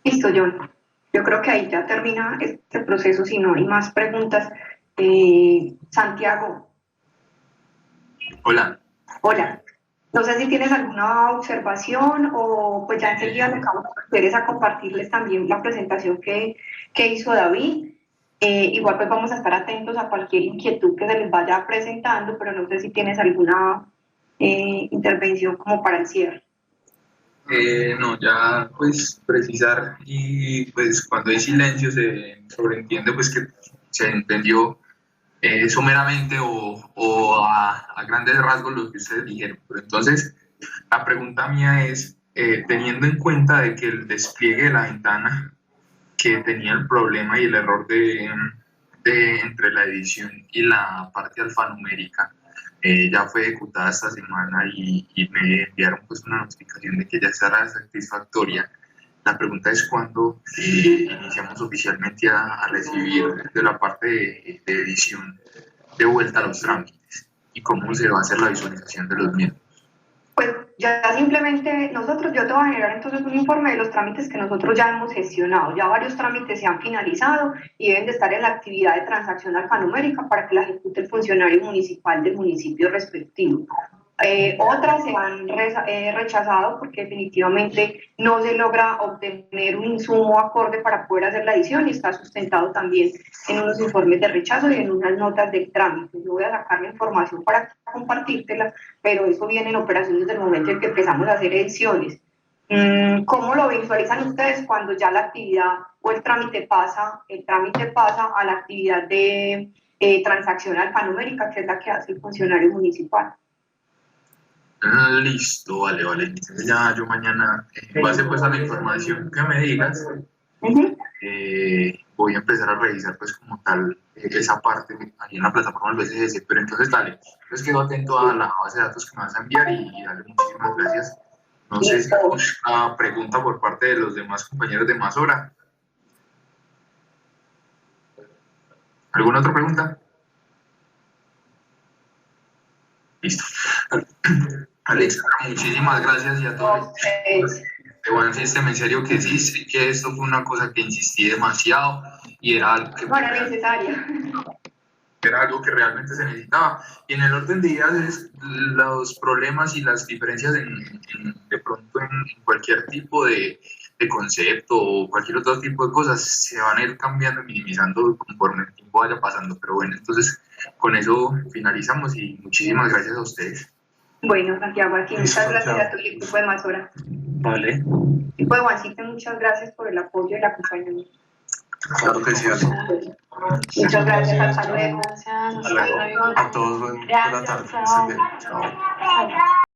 Listo, John. Yo creo que ahí ya termina este proceso, si no hay más preguntas. Santiago. Hola. Hola. No sé si tienes alguna observación o pues ya enseguida lo que vamos a hacer es a compartirles también la presentación que hizo David. Igual pues vamos a estar atentos a cualquier inquietud que se les vaya presentando, pero no sé si tienes alguna intervención como para el cierre. No, ya pues precisar y pues cuando hay silencio se sobreentiende pues que se entendió someramente o a grandes rasgos lo que ustedes dijeron. Pero entonces la pregunta mía es, teniendo en cuenta de que el despliegue de la ventana que tenía el problema y el error de entre la edición y la parte alfanumérica, ya fue ejecutada esta semana y me enviaron pues una notificación de que ya estará satisfactoria. La pregunta es cuándo iniciamos oficialmente a recibir de la parte de edición de vuelta a los trámites y cómo se va a hacer la visualización de los mismos. Pues ya simplemente yo te voy a generar entonces un informe de los trámites que nosotros ya hemos gestionado. Ya varios trámites se han finalizado y deben de estar en la actividad de transacción alfanumérica para que la ejecute el funcionario municipal del municipio respectivo. Otras se han rechazado porque definitivamente no se logra obtener un insumo acorde para poder hacer la edición y está sustentado también en unos informes de rechazo y en unas notas de trámite. Yo voy a sacar la información para compartírtela, pero eso viene en operación desde el momento en que empezamos a hacer ediciones. ¿Cómo lo visualizan ustedes cuando ya la actividad o el trámite pasa a la actividad de transacción alfanumérica, que es la que hace el funcionario municipal? Listo, vale. Entonces ya yo mañana, en base pues a la información que me digas, voy a empezar a revisar pues como tal esa parte ahí en la plataforma del BCS, pero entonces dale, pues quedo atento a la base de datos que me vas a enviar y dale, muchísimas gracias. No sé si hay una pregunta por parte de los demás compañeros de Mazora. ¿Alguna otra pregunta? Listo. Alexandra, muchísimas gracias y a todos. De One System, en serio que sí, sé que esto fue una cosa que insistí demasiado y era algo que No era necesario. era algo que realmente se necesitaba. Y en el orden de ideas es los problemas y las diferencias de pronto en cualquier tipo de concepto o cualquier otro tipo de cosas se van a ir cambiando y minimizando conforme el tiempo vaya pasando. Pero bueno, entonces con eso finalizamos y muchísimas gracias a ustedes. Bueno, Santiago, aquí Listo, muchas gracias Santiago. a tu equipo de Mazora. Vale. Equipo de Juancito, muchas gracias por el apoyo y el acompañamiento. Claro que sí, Ale. Muchas gracias, hasta luego. Gracias, Hasta luego. A todos, buena tarde. Que estén bien. Chao.